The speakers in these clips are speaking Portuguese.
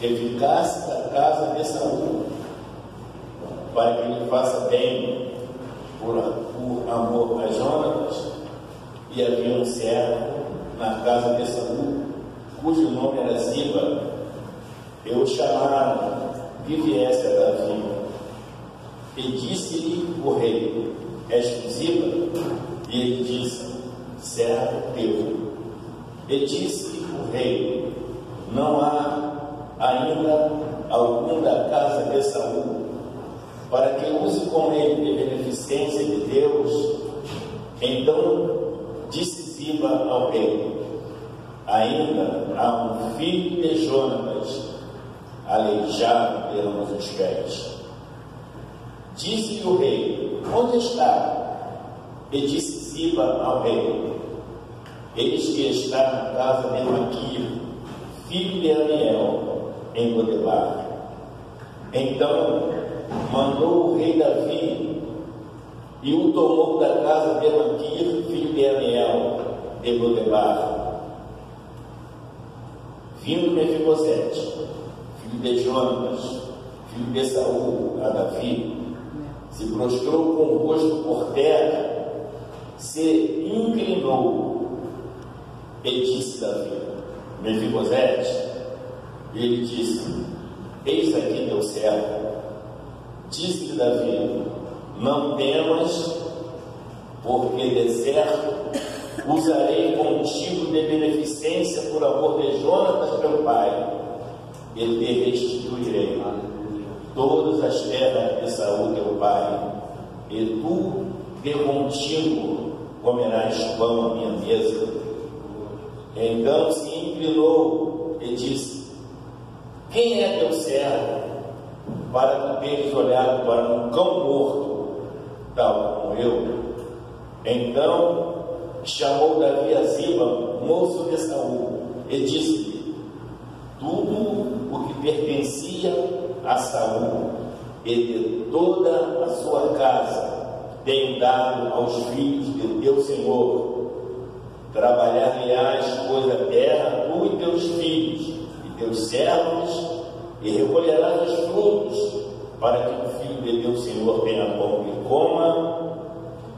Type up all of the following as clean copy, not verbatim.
eficácia da casa de Saul, para que ele faça bem por amor a Jonatas. E havia um servo na casa de Saul, cujo nome era Ziba, e o chamaram que viesse a Davi. E disse-lhe o rei: És tu Ziba? E ele disse: servo teu. E disse o rei: não há ainda algum da casa de Saul, para que use com ele de beneficência de Deus? Então disse Ziba ao rei: ainda há um filho de Jonatas, aleijado de ambos os pés. Disse-lhe o rei: onde está? E disse Ziba ao rei: eis que está na casa de Maquir, filho de Amiel, em Lodebar. Então mandou o rei Davi, e o tomou da casa de Maquir, filho de Amiel, de Lodebar. Vindo Mefibosete, filho de Jonatas, filho de Saul, a Davi, se prostrou com o rosto por terra, se inclinou e disse Davi: Mefibosete. E ele disse: eis aqui teu servo. Disse-lhe Davi: não temas, porque de certo usarei contigo de beneficência por amor de Jonatas teu pai, e te restituirei todas as terras de Saul teu pai, e tu de contigo comerás pão à minha mesa. Então se inclinou e disse: quem é teu servo, para tu teres olhado para um cão morto, tal como eu? Então chamou Davi a Ziba, moço de Saul, e disse-lhe tudo o que pertencia a Saul e de toda a sua casa tenho dado aos filhos de teu Senhor. Trabalhar-lhe-ás, pois, a terra, tu e teus filhos e teus servos, e recolherás os frutos, para que o filho de teu Senhor tenha pão e coma.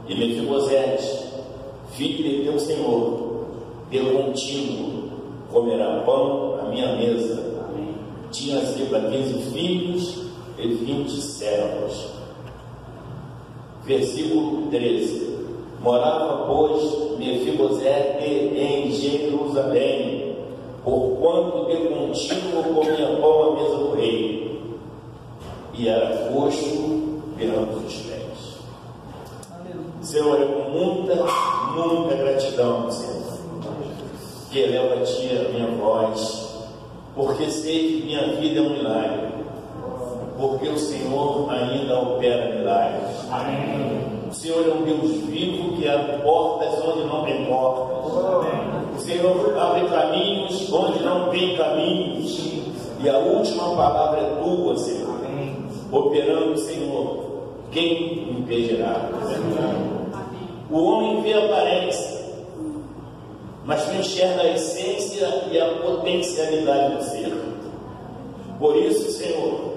E Mefibosete, filho de teu Senhor, de contínuo comerá pão à minha mesa. Tinha Ziba 15 filhos e 20 servos. Versículo 13. Morava, pois, Mefibosete em Jerusalém, porquanto de contínuo comia pão à mesa do rei, e era coxo de ambos os pés. Senhor, é com muita gratidão, Senhor, que elevo a Ti a minha voz, porque sei que minha vida é um milagre, porque o Senhor ainda opera milagres. Amém. O Senhor é um Deus vivo que abre portas onde não tem portas. O Senhor abre caminhos onde não tem caminhos. E a última palavra é tua, Senhor. Operando, Senhor, quem impedirá? O homem vê a aparência, mas tu enxerga a essência e a potencialidade do ser. Por isso, Senhor,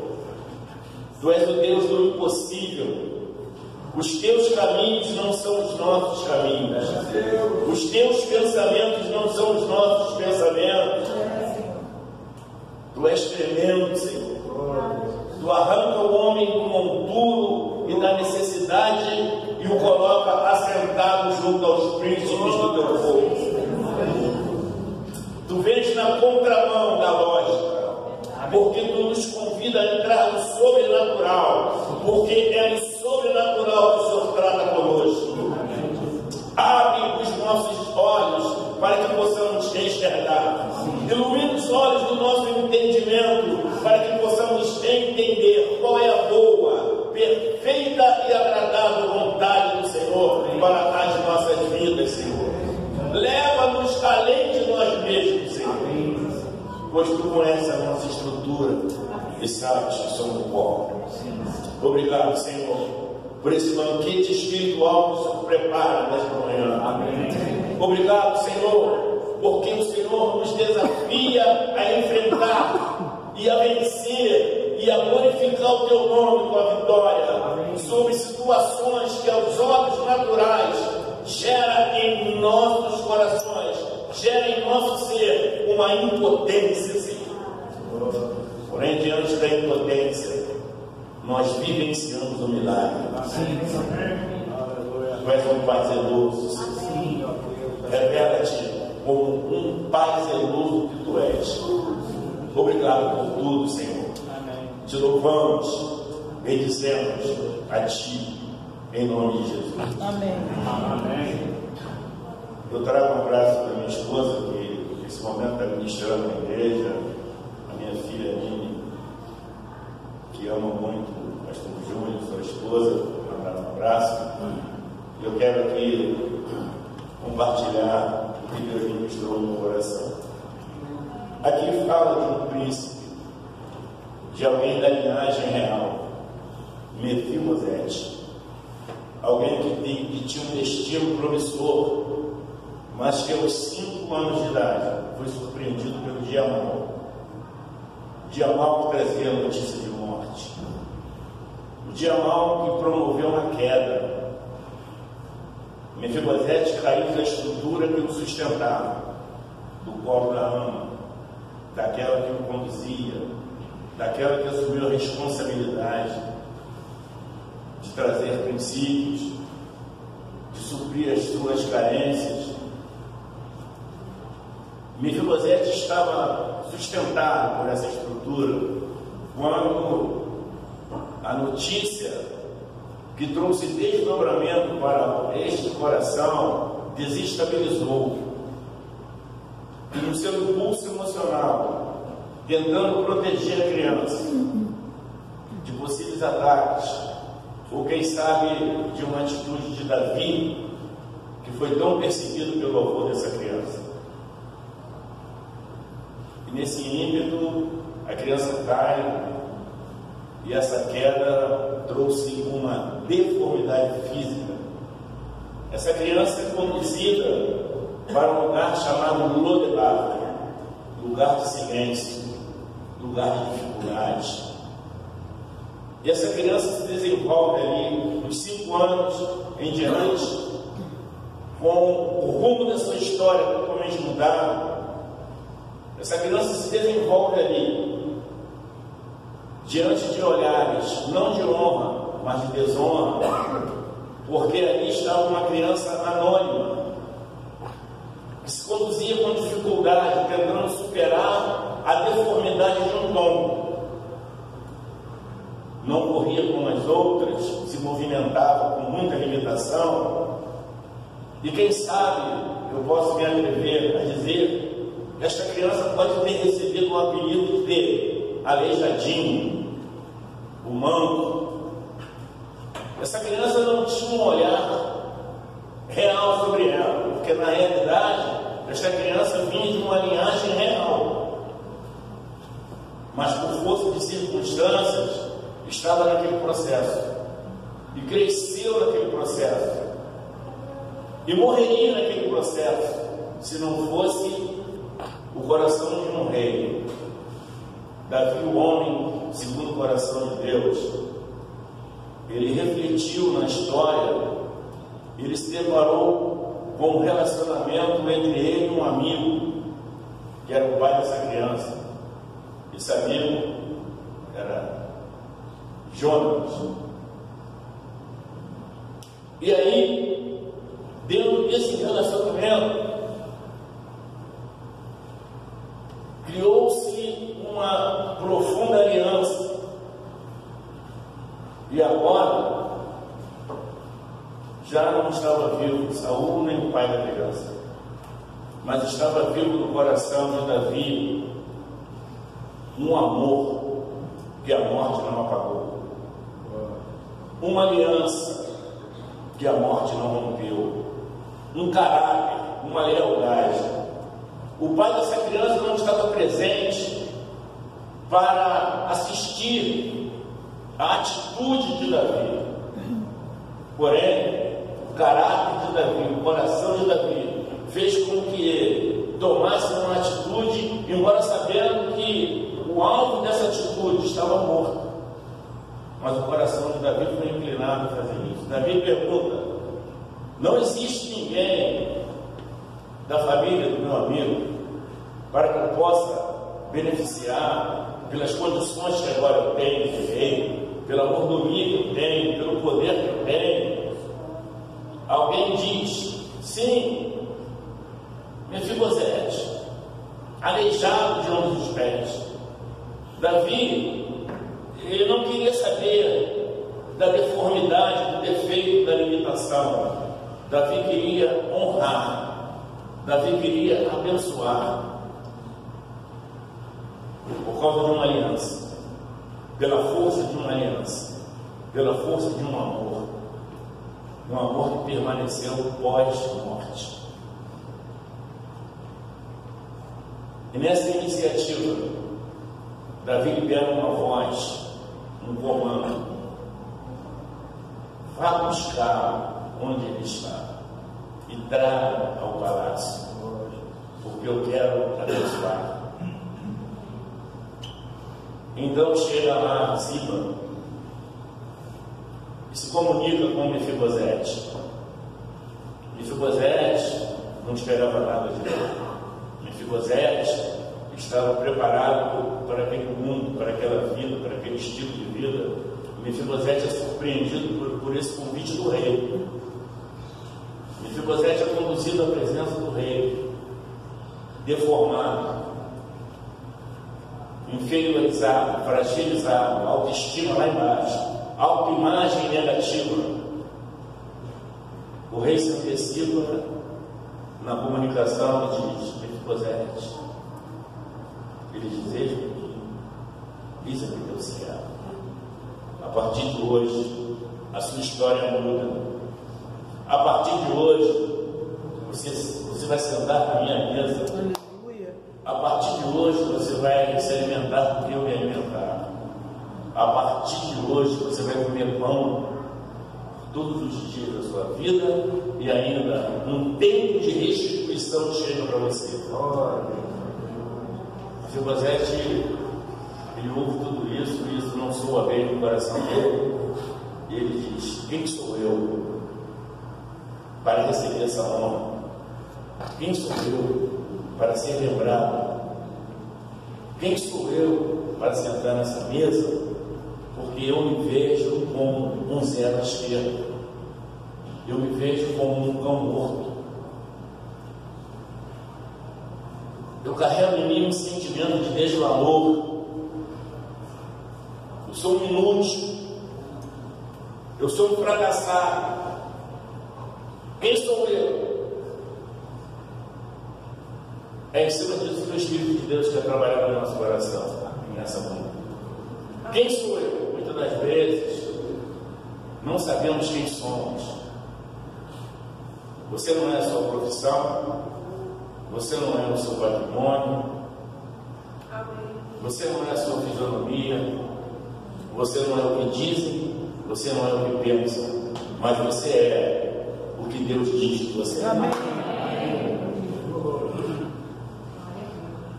tu és o Deus do impossível. Os teus caminhos não são os nossos caminhos. Os teus pensamentos não são os nossos pensamentos. Tu és tremendo, Senhor. Tu arranca o homem do monturo e da necessidade e o coloca assentado junto aos príncipes do teu povo. Tu vens na contramão da lógica, porque tu nos convida a entrar no sobrenatural, porque é no sobrenatural que o Senhor trata conosco. Abre os nossos olhos para que possamos enxergar. Ilumina os olhos do nosso entendimento para que possamos entender qual é a boa, perfeita e agradável vontade do Senhor para as nossas vidas, Senhor. Leva-nos além de nós mesmos, Senhor, pois tu conheces a nossa estrutura e sabes que somos pó. Obrigado, Senhor, por esse banquete espiritual que o Senhor prepara nesta manhã. Amém. Obrigado, Senhor, porque o Senhor nos desafia a enfrentar e a vencer e a glorificar o teu nome com a vitória sobre situações que aos olhos naturais gera em nossos corações, gera em nosso ser uma impotência, Senhor. Porém, diante da impotência, nós vivenciamos o milagre. Tu és um Pai zeloso, Senhor. Revela-te como um Pai zeloso que Tu és. Obrigado por tudo, Senhor. Te louvamos, bendizemos a Ti, em nome de Jesus. Amém. Eu trago um abraço para minha esposa, que nesse momento está ministrando na igreja, a minha filha Nini, que ama muito o pastor Júnior, sua esposa, mandar um abraço. Eu quero aqui compartilhar o que Deus ministrou no meu coração. Aqui fala de um príncipe, de alguém da linhagem real, Mefibosete, alguém que tinha um destino promissor, mas que aos 5 anos de idade foi surpreendido pelo dia mau. O dia mau que trazia a notícia de morte, o dia mau que promoveu uma queda. Mefibosete caiu da estrutura que o sustentava, do colo da ama, daquela que o conduzia, daquela que assumiu a responsabilidade de trazer princípios, de suprir as suas carências. Mefibosete estava sustentado por essa estrutura quando a notícia que trouxe desdobramento para este coração desestabilizou. E no seu impulso emocional, tentando proteger a criança de possíveis ataques, ou quem sabe de uma atitude de Davi, que foi tão perseguido pelo avô dessa criança. E nesse ímpeto, a criança cai, e essa queda trouxe uma deformidade física. Essa criança é conduzida para um lugar chamado Lodebar, lugar de silêncio, lugar de dificuldade. E essa criança se desenvolve ali, dos 5 anos em diante, com o rumo da sua história totalmente mudado. Essa criança se desenvolve ali, diante de olhares, não de honra, mas de desonra, porque ali estava uma criança anônima, que se conduzia com dificuldade, tentando superar a deformidade de um dom. Não corria como as outras, se movimentava com muita limitação, e quem sabe, eu posso me atrever a dizer, esta criança pode ter recebido o apelido de Aleijadinho, o manco. Essa criança não tinha um olhar real sobre ela, porque na realidade, esta criança vinha de uma linhagem real, mas por força de circunstâncias, estava naquele processo, e cresceu naquele processo, e morreria naquele processo, se não fosse o coração de um rei. Davi, o homem segundo o coração de Deus, ele refletiu na história, ele se deparou com um relacionamento entre ele e um amigo, que era o pai dessa criança. Esse amigo era Jonas. E aí, dentro desse relacionamento, criou-se uma profunda aliança. E agora, já não estava vivo Saul nem o pai da criança, mas estava vivo no coração de Davi um amor que a morte não apagou, uma aliança que a morte não rompeu, um caráter, uma lealdade. O pai dessa criança não estava presente para assistir a atitude de Davi, porém o caráter de Davi, o coração de Davi fez com que ele tomasse uma atitude, embora sabendo que o alvo dessa mas o coração de Davi foi inclinado a fazer isso. Davi pergunta: não existe ninguém da família do meu amigo para que eu possa beneficiar pelas condições que agora eu tenho de rei, pela mordomia que eu tenho, pelo poder que eu tenho? Alguém diz: sim, Mefibosete, aleijado de ambos os pés. Davi, ele não queria saber da deformidade, do defeito, da limitação. Davi queria honrar, Davi queria abençoar, por causa de uma aliança, pela força de uma aliança, pela força de um amor que permaneceu pós-morte. E nessa iniciativa, Davi libera uma voz, um comando: vá buscar onde ele está e traga ao palácio, porque eu quero abençoar. Então chega lá Ziba e se comunica com Mefibosete. Mefibosete não esperava nada de Deus. Mefibosete estava preparado para aquele mundo, para aquela vida, para aquele estilo de vida. Mefibosete é surpreendido por esse convite do rei. Mefibosete é conduzido à presença do rei, deformado, inferiorizado, fragilizado, autoestima lá embaixo, autoimagem negativa. O rei se antecipa na comunicação e diz: Mefibosete, ele deseja que isso é que Deus quer. A partir de hoje, a sua história muda. A partir de hoje, você vai sentar na minha mesa. A partir de hoje, você vai se alimentar porque eu me alimentar. A partir de hoje, você vai comer pão todos os dias da sua vida, e ainda um tempo de restituição chega para você. Mefibosete, ele ouve tudo isso, e isso não soa bem no coração dele, e ele diz: quem sou eu para receber essa honra? Quem sou eu para ser lembrado? Quem sou eu para sentar nessa mesa? Porque eu me vejo como um zero à esquerda, eu me vejo como um cão morto. Eu carrego em mim um sentimento de desvalor. Eu sou um inútil, eu sou um fracassado. Quem sou eu? É em cima disso que o Espírito de Deus quer trabalhar no nosso coração, nessa manhã. Quem sou eu? Muitas das vezes não sabemos quem somos. Você não é a sua profissão, você não é o seu patrimônio, você não é a sua fisionomia, você não é o que dizem, você não é o que pensam, mas você é o que Deus diz que você é.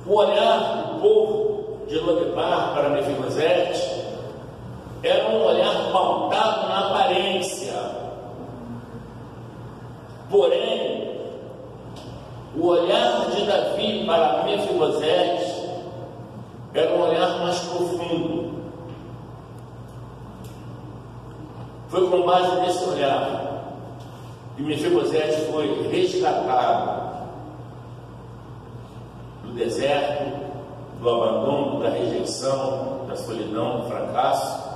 O olhar do povo de Lodebar para Mefibosete era um olhar pautado na aparência. Porém, o olhar de Davi para Mefibosete era um olhar mais profundo. Foi com base nesse olhar que Mefibosete foi resgatado do deserto, do abandono, da rejeição, da solidão, do fracasso,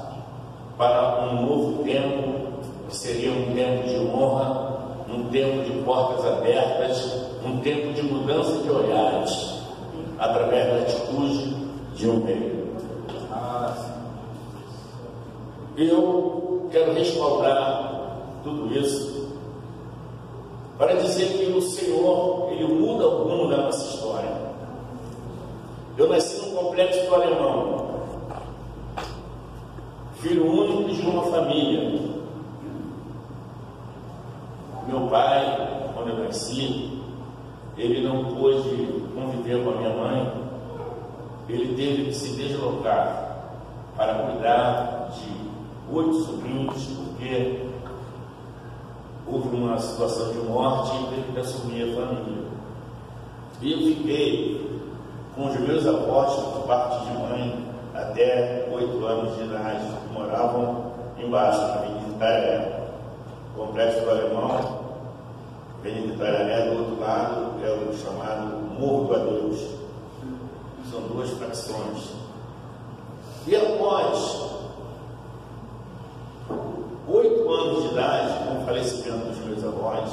para um novo tempo, que seria um tempo de honra, um tempo de portas abertas, um tempo de mudança de olhares, através da atitude de um rei. Eu quero respaldar tudo isso para dizer que o Senhor, Ele muda o rumo da nossa história. Eu nasci num complexo do Alemão, filho único de uma família. Meu pai, quando eu nasci, ele não pôde conviver com a minha mãe, ele teve que se deslocar para cuidar de 8 sobrinhos, porque houve uma situação de morte e teve que assumir a família. E eu fiquei com os meus avós, por parte de mãe, até 8 anos de idade, que moravam embaixo, na Avenida Itararé. O Complexo do Alemão, Avenida Itararé, do outro lado, é o chamado Morro do Adeus. São 2 facções. E após 8 anos de idade, com o falecimento dos meus avós,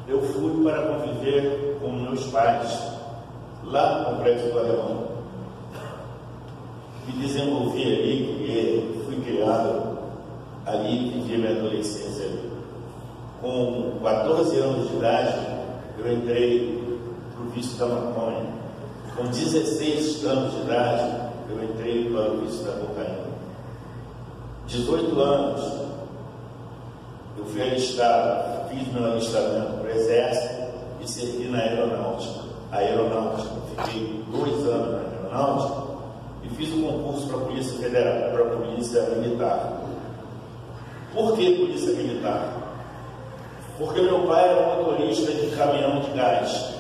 eu fui para conviver com meus pais, lá no Complexo do Alemão. Me desenvolvi ali, fui criado ali, vivi minha adolescência ali. Com 14 anos de idade, eu entrei para o vício da maconha. Com 16 anos de idade, eu entrei para o vício da cocaína. 18 anos, eu fui alistado, fiz meu alistamento para o Exército e servi na Aeronáutica. A Aeronáutica, fiquei 2 anos na Aeronáutica e fiz o concurso para a Polícia Federal, para a Polícia Militar. Por que Polícia Militar? Porque meu pai era motorista de caminhão de gás,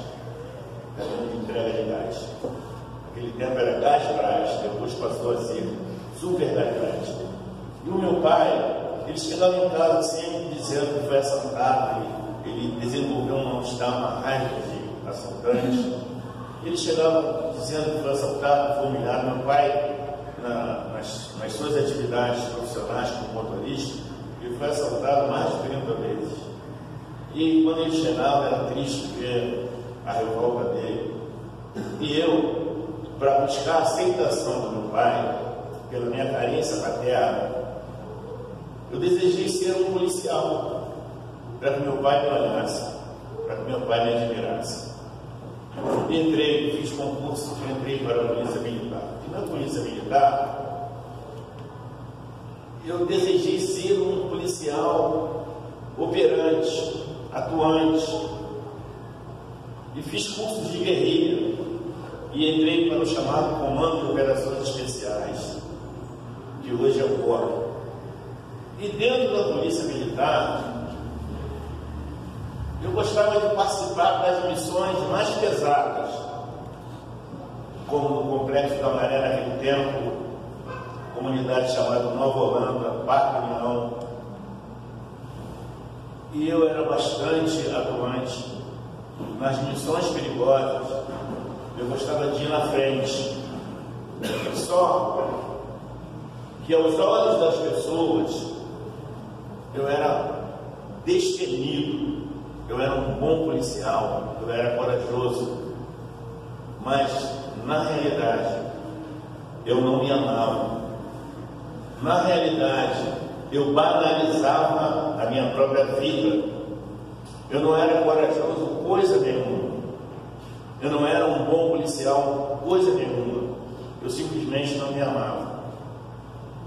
caminhão de entrega de gás. Naquele tempo era Gás Brás, depois passou a ser Super Gás Brás. E o meu pai, ele chegava em casa sempre dizendo que foi assaltado, ele desenvolveu um mal-estar, uma raiva de assaltante. Ele chegava dizendo que foi assaltado, foi humilhado. Meu pai, nas suas atividades profissionais como motorista, ele foi assaltado mais de 30 vezes. E quando ele chegava, era triste ver a revolta dele. E eu, para buscar a aceitação do meu pai, pela minha carência paterna, eu desejei ser um policial, para que meu pai me olhasse, para que meu pai me admirasse. Entrei, fiz concurso, entrei para a Polícia Militar. E na Polícia Militar, eu desejei ser um policial operante, atuante, e fiz cursos de guerrilha, e entrei para o chamado Comando de Operações Especiais, que hoje é o COR. E dentro da Polícia Militar, eu gostava de participar das missões mais pesadas, como no Complexo da Maré, naquele tempo, comunidade chamada Nova Holanda, Parque União. E eu era bastante atuante nas missões perigosas. Eu gostava de ir na frente. Só que aos olhos das pessoas, eu era destemido, eu era um bom policial, eu era corajoso, mas na realidade eu não me amava. Na realidade eu banalizava a minha própria vida. Eu não era corajoso coisa nenhuma, eu não era um bom policial coisa nenhuma, eu simplesmente não me amava.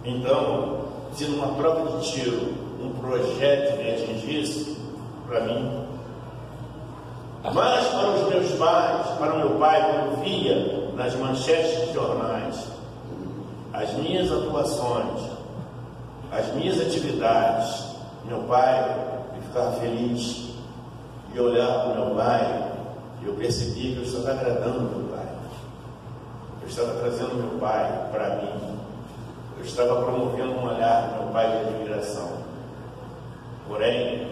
Então, se numa prova de tiro um projétil me atingisse, para mim. Mas para os meus pais, para o meu pai, quando via nas manchetes de jornais as minhas atuações, as minhas atividades, meu pai ficava feliz. E olhar para o meu pai, eu percebi que eu estava agradando meu pai. Eu estava trazendo meu pai para mim. Eu estava promovendo um olhar do meu pai de admiração. Porém,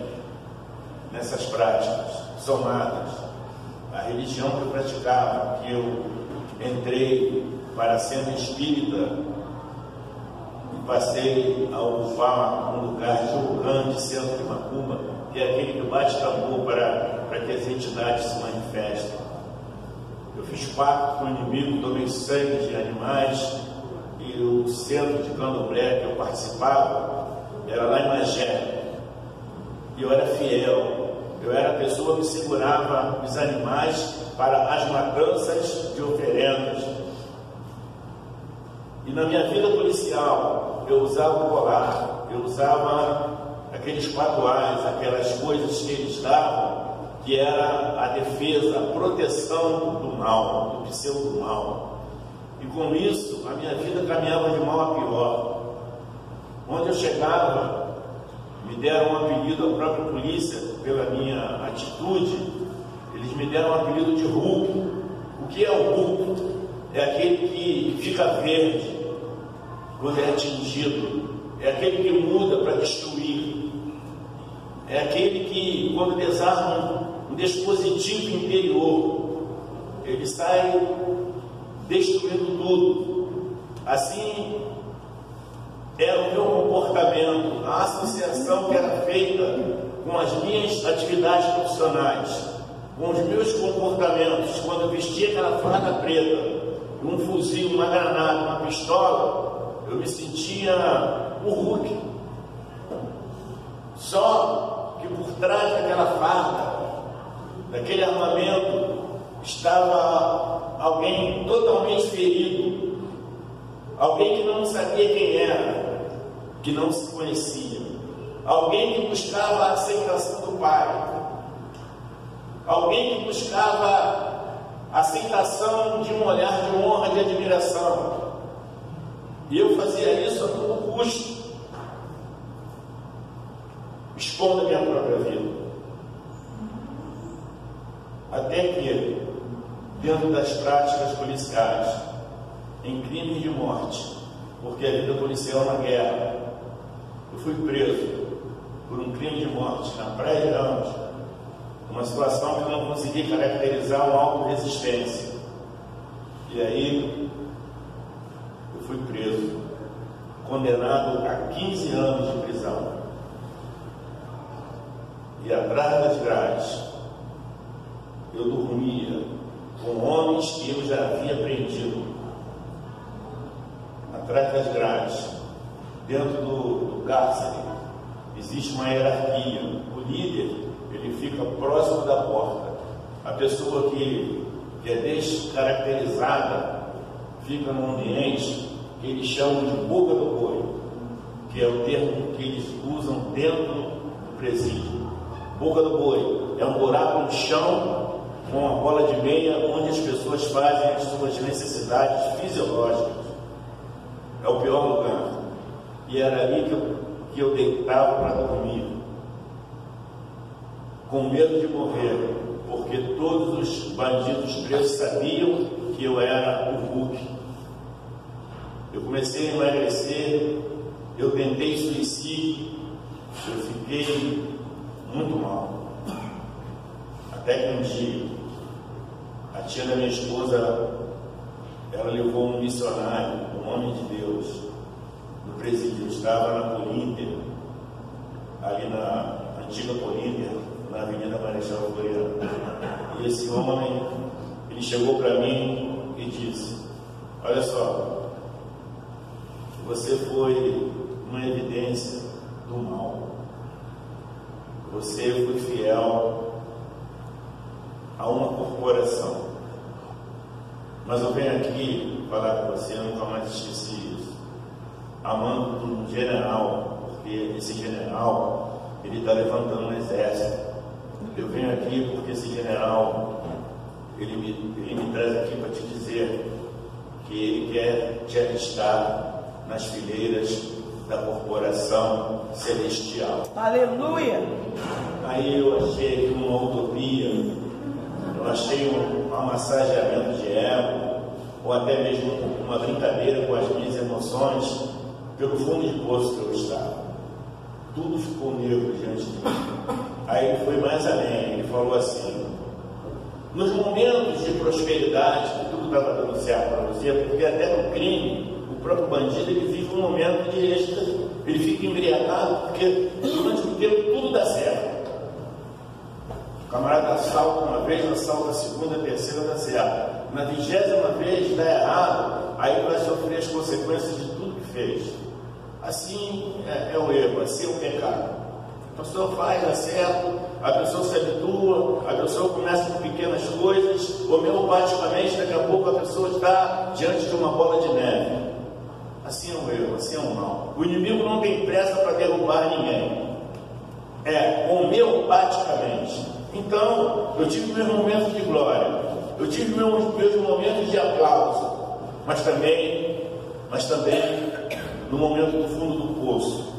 nessas práticas somadas, a religião que eu praticava, que eu entrei para sendo espírita e passei a ocupar um lugar de Ogã, de centro de Macumba, que é aquele que bate tambor para que as entidades se manifestem. Eu fiz pacto com o inimigo, tomei sangue de animais, e o centro de candomblé que eu participava era lá em Magé. E eu era fiel, eu era a pessoa que segurava os animais para as matanças de oferendas. E na minha vida policial, eu usava o colar, eu usava aqueles patuais, aquelas coisas que eles davam, que era a defesa, a proteção do mal, do pseudo-mal. E com isso, a minha vida caminhava de mal a pior. Onde eu chegava, me deram um apelido, a própria polícia, pela minha atitude, eles me deram um apelido de Hulk. O que é o Hulk? É aquele que fica verde quando é atingido, é aquele que muda para destruir, é aquele que, quando desarma um dispositivo interior, ele sai destruindo tudo. Assim era o meu comportamento, a associação que era feita com as minhas atividades profissionais, com os meus comportamentos, quando eu vestia aquela farda preta, um fuzil, uma granada, uma pistola, eu me sentia o Hulk. Só que por trás daquela farda, daquele armamento, estava alguém totalmente ferido, alguém que não sabia quem era, que não se conhecia, alguém que buscava a aceitação do Pai, alguém que buscava a aceitação de um olhar de honra, de admiração. E eu fazia isso a todo custo, expondo a minha própria vida. Até que, dentro das práticas policiais, em crimes de morte, porque a vida policial é uma guerra, eu fui preso por um crime de morte na Praia de Ramos, uma situação que eu não consegui caracterizar uma autorresistência. E aí eu fui preso, condenado a 15 anos de prisão. E atrás das grades eu dormia com homens que eu já havia prendido. Atrás das grades, dentro do cárcere, existe uma hierarquia. O líder, ele fica próximo da porta. A pessoa que é descaracterizada fica num ambiente que eles chamam de boca do boi, que é o termo que eles usam dentro do presídio. Boca do boi é um buraco no chão com uma bola de meia onde as pessoas fazem as suas necessidades fisiológicas. É o pior lugar. E era ali que eu deitava para dormir, com medo de morrer, porque todos os bandidos presos sabiam que eu era o Hulk. Eu comecei a emagrecer, eu tentei suicídio, eu fiquei muito mal. Até que um dia, a tia da minha esposa, ela levou um missionário, um homem de Deus, no presídio. Eu estava na Políndia, ali na antiga Políndia, na Avenida Marechal Floriano. E esse homem, ele chegou para mim e disse: olha só, você foi uma evidência do mal. Você foi fiel a uma corporação. Mas eu venho aqui falar com você, eu nunca mais esqueci isso. Amando um general, porque esse general, ele está levantando um exército. Eu venho aqui porque esse general, ele me traz aqui para te dizer que ele quer te alistar nas fileiras da corporação celestial. Aleluia! Aí eu achei uma utopia, eu achei um massageamento de ego, ou até mesmo uma brincadeira com as minhas emoções, pelo fundo de poço que eu estava. Tudo ficou negro diante de mim. Aí ele foi mais além, ele falou assim: nos momentos de prosperidade, que tudo estava dando certo para você, porque até no crime, o próprio bandido, ele vive um momento de êxtase, ele fica embriagado, porque durante o tempo tudo dá certo. O camarada assalta uma vez, assalta a segunda, a terceira, dá certo. Na 20ª vez dá errado, aí ele vai sofrer as consequências de tudo que fez. Assim é o erro, assim é o pecado. A pessoa faz, dá certo, a pessoa se habitua, a pessoa começa com pequenas coisas, homeopaticamente, daqui a pouco a pessoa está diante de uma bola de neve. Assim é o erro, assim é o mal. O inimigo não tem pressa para derrubar ninguém. É homeopaticamente. Então, eu tive meus momentos de glória, eu tive meus momentos de aplauso, mas também no momento do fundo do poço,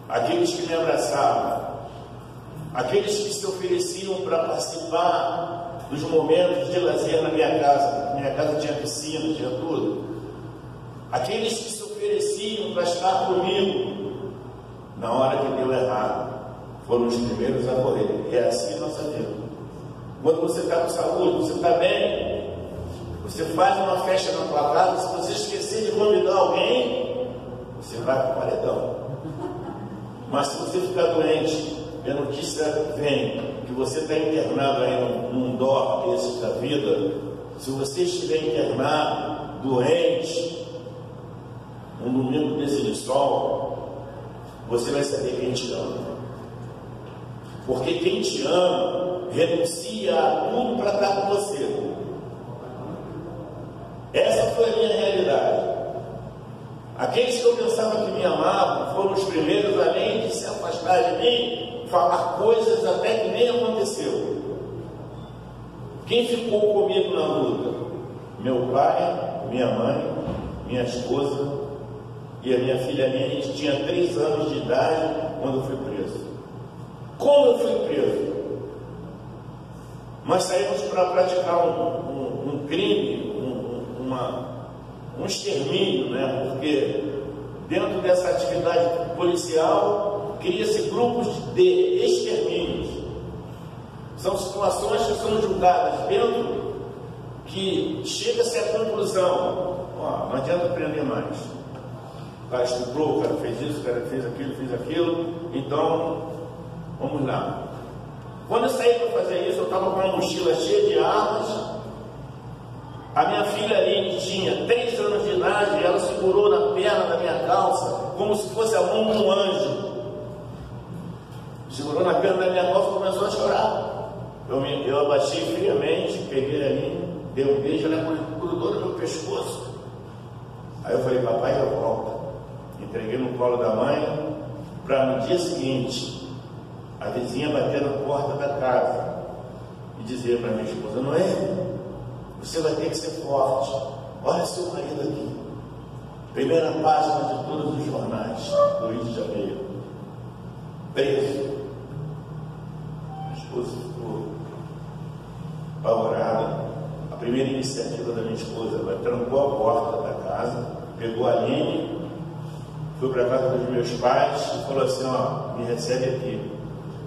aqueles que me abraçavam, aqueles que se ofereciam para participar dos momentos de lazer na minha casa. Minha casa tinha piscina, tinha tudo. Aqueles que se ofereciam para estar comigo na hora que deu errado, foram os primeiros a morrer. É assim a nossa vida. Quando você está com saúde, você está bem, você faz uma festa na tua casa, se você esquecer de convidar alguém, você vai para o paredão. Mas se você ficar doente, e a notícia vem que você está internado aí num DOR desses da vida, se você estiver internado, doente, um domingo desse de sol, você vai saber quem te ama. Porque quem te ama renuncia a tudo para estar com você. Essa foi a minha realidade. Aqueles que eu pensava que me amavam foram os primeiros, além de se afastar de mim, falar coisas até que nem aconteceu. Quem ficou comigo na luta? Meu pai, minha mãe, minha esposa e a minha filha Nina. A gente tinha 3 anos de idade quando eu fui preso. Como eu fui preso? Nós saímos para praticar um crime, um extermínio, né? Porque dentro dessa atividade policial cria-se grupos de extermínios. São situações que são julgadas dentro que chega-se à conclusão: não adianta prender mais. O cara estuprou, o cara fez isso, o cara fez aquilo, então vamos lá. Quando eu saí para fazer isso, eu estava com uma mochila cheia de armas. A minha filha Aline tinha 3 anos de idade e ela segurou na perna da minha calça como se fosse a mão de um anjo. Segurou na perna da minha calça e começou a chorar. Eu abaixei friamente, peguei a Aline, dei um beijo, ela grudou no meu pescoço. Aí eu falei: papai, eu volto. Entreguei no colo da mãe, para no dia seguinte a vizinha bater na porta da casa e dizer para minha esposa: não é? Você vai ter que ser forte. Olha seu marido aqui. Primeira página de todos os jornais do Rio de Janeiro. Preso. A esposa ficou apavorada. A primeira iniciativa da minha esposa, ela trancou a porta da casa, pegou a Aline, foi para a casa dos meus pais e falou assim: me recebe aqui.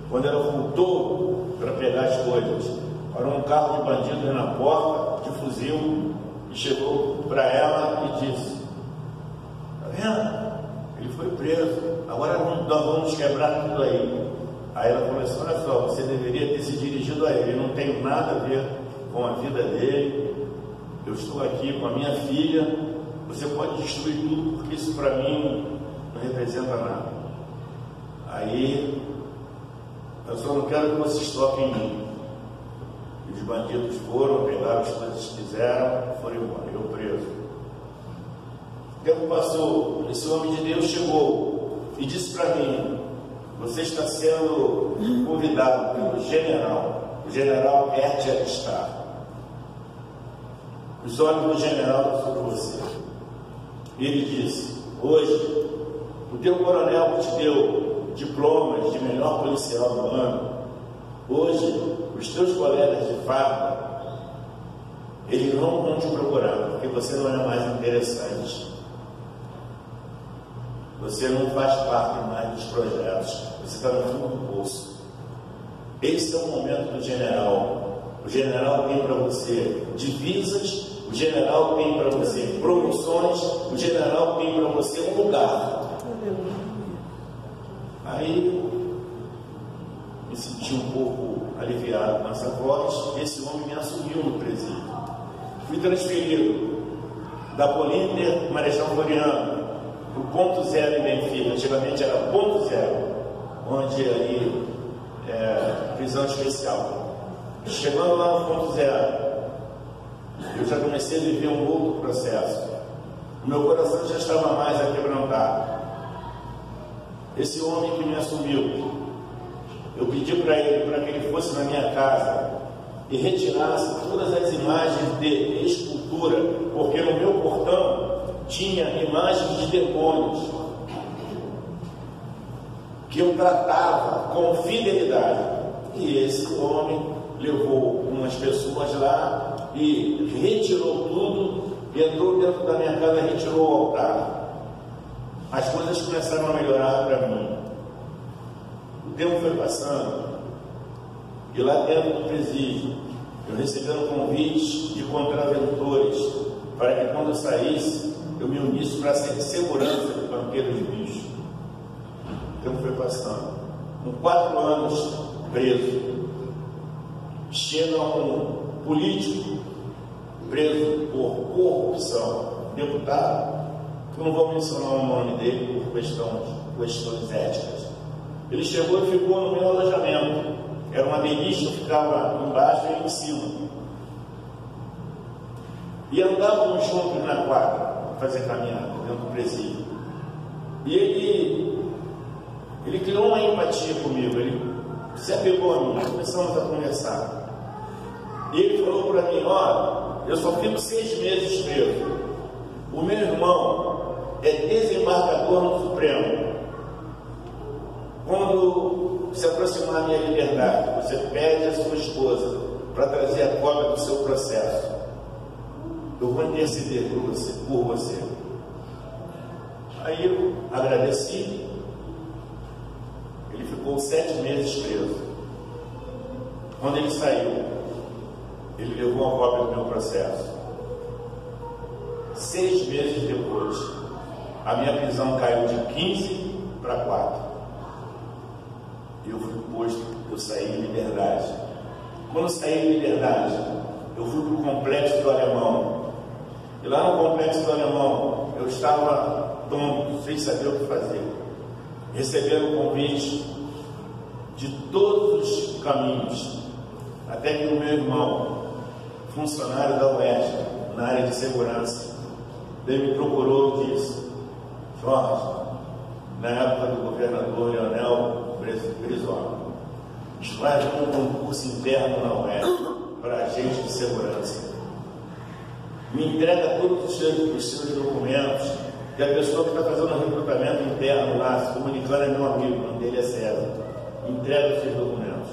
Quando ela voltou para pegar as coisas, parou um carro de bandido ali na porta, de fuzil, e chegou para ela e disse: tá vendo? Ele foi preso, agora nós vamos quebrar tudo aí. Aí ela falou assim: olha só, você deveria ter se dirigido a ele, eu não tenho nada a ver com a vida dele, eu estou aqui com a minha filha, você pode destruir tudo, porque isso para mim não representa nada. Aí, eu só não quero que vocês toquem em mim. E os bandidos foram, pegaram as coisas que quiseram, foram embora, eu preso. O tempo passou, esse homem de Deus chegou e disse para mim: você está sendo convidado pelo general, o general Ert Aristar. Os olhos do general sobre você. E ele disse: hoje, o teu coronel que te deu diplomas de melhor policial do ano, hoje os teus colegas de farda, eles não vão te procurar, porque você não é mais interessante, você não faz parte mais dos projetos, você está no fundo do poço. Esse é o momento do general. O general tem para você divisas, o general tem para você promoções, o general tem para você um lugar. Aí me senti um pouco aliviado nessa voz. Esse homem me assumiu no presídio. Fui transferido da Polinter Marechal Floriano para o ponto zero em Benfica. Antigamente era ponto zero, onde aí prisão especial. Chegando lá no ponto zero, eu já comecei a viver um outro processo. O meu coração já estava mais aquebrantado. Esse homem que me assumiu, eu pedi para ele, para que ele fosse na minha casa e retirasse todas as imagens de escultura, porque no meu portão tinha imagens de demônios que eu tratava com fidelidade. E esse homem levou umas pessoas lá e retirou tudo, entrou dentro da minha casa, retirou o altar. As coisas começaram a melhorar para mim. O tempo foi passando e lá dentro do presídio eu recebendo convites de contraventores para que quando eu saísse eu me unisse para ser de segurança do banqueiro de bicho. O tempo foi passando. Com 4 anos preso, chega um político preso por corrupção, deputado, eu não vou mencionar o nome dele por questões éticas. Ele chegou e ficou no meu alojamento. Era uma beliche, eu ficava embaixo e ele em cima. E andávamos juntos na quadra, para fazer caminhada dentro do presídio. E ele criou uma empatia comigo, ele se apegou a mim, começamos a conversar. E ele falou para mim: olha, eu só fico 6 meses preso. O meu irmão é desembargador no Supremo. Quando se aproximar a minha liberdade, você pede a sua esposa para trazer a cópia do seu processo. Eu vou interceder por você. Aí eu agradeci. Ele ficou 7 meses preso. Quando ele saiu, ele levou a cópia do meu processo. 6 meses depois, a minha prisão caiu de 15 para 4. Eu fui posto, eu saí em liberdade. Quando eu saí em liberdade, eu fui para o Complexo do Alemão. E lá no Complexo do Alemão, eu estava tonto, sem saber o que fazer, recebendo convite de todos os caminhos, até que o meu irmão, funcionário da UERJ, na área de segurança, ele me procurou e disse: Jorge, na época do governador Leonel Brizola, faz um concurso interno na UERJ para agente de segurança. Me entrega todos os seus documentos, que a pessoa que está fazendo o recrutamento interno lá, se comunicando, é meu amigo, o nome dele é César. Entrega os seus documentos.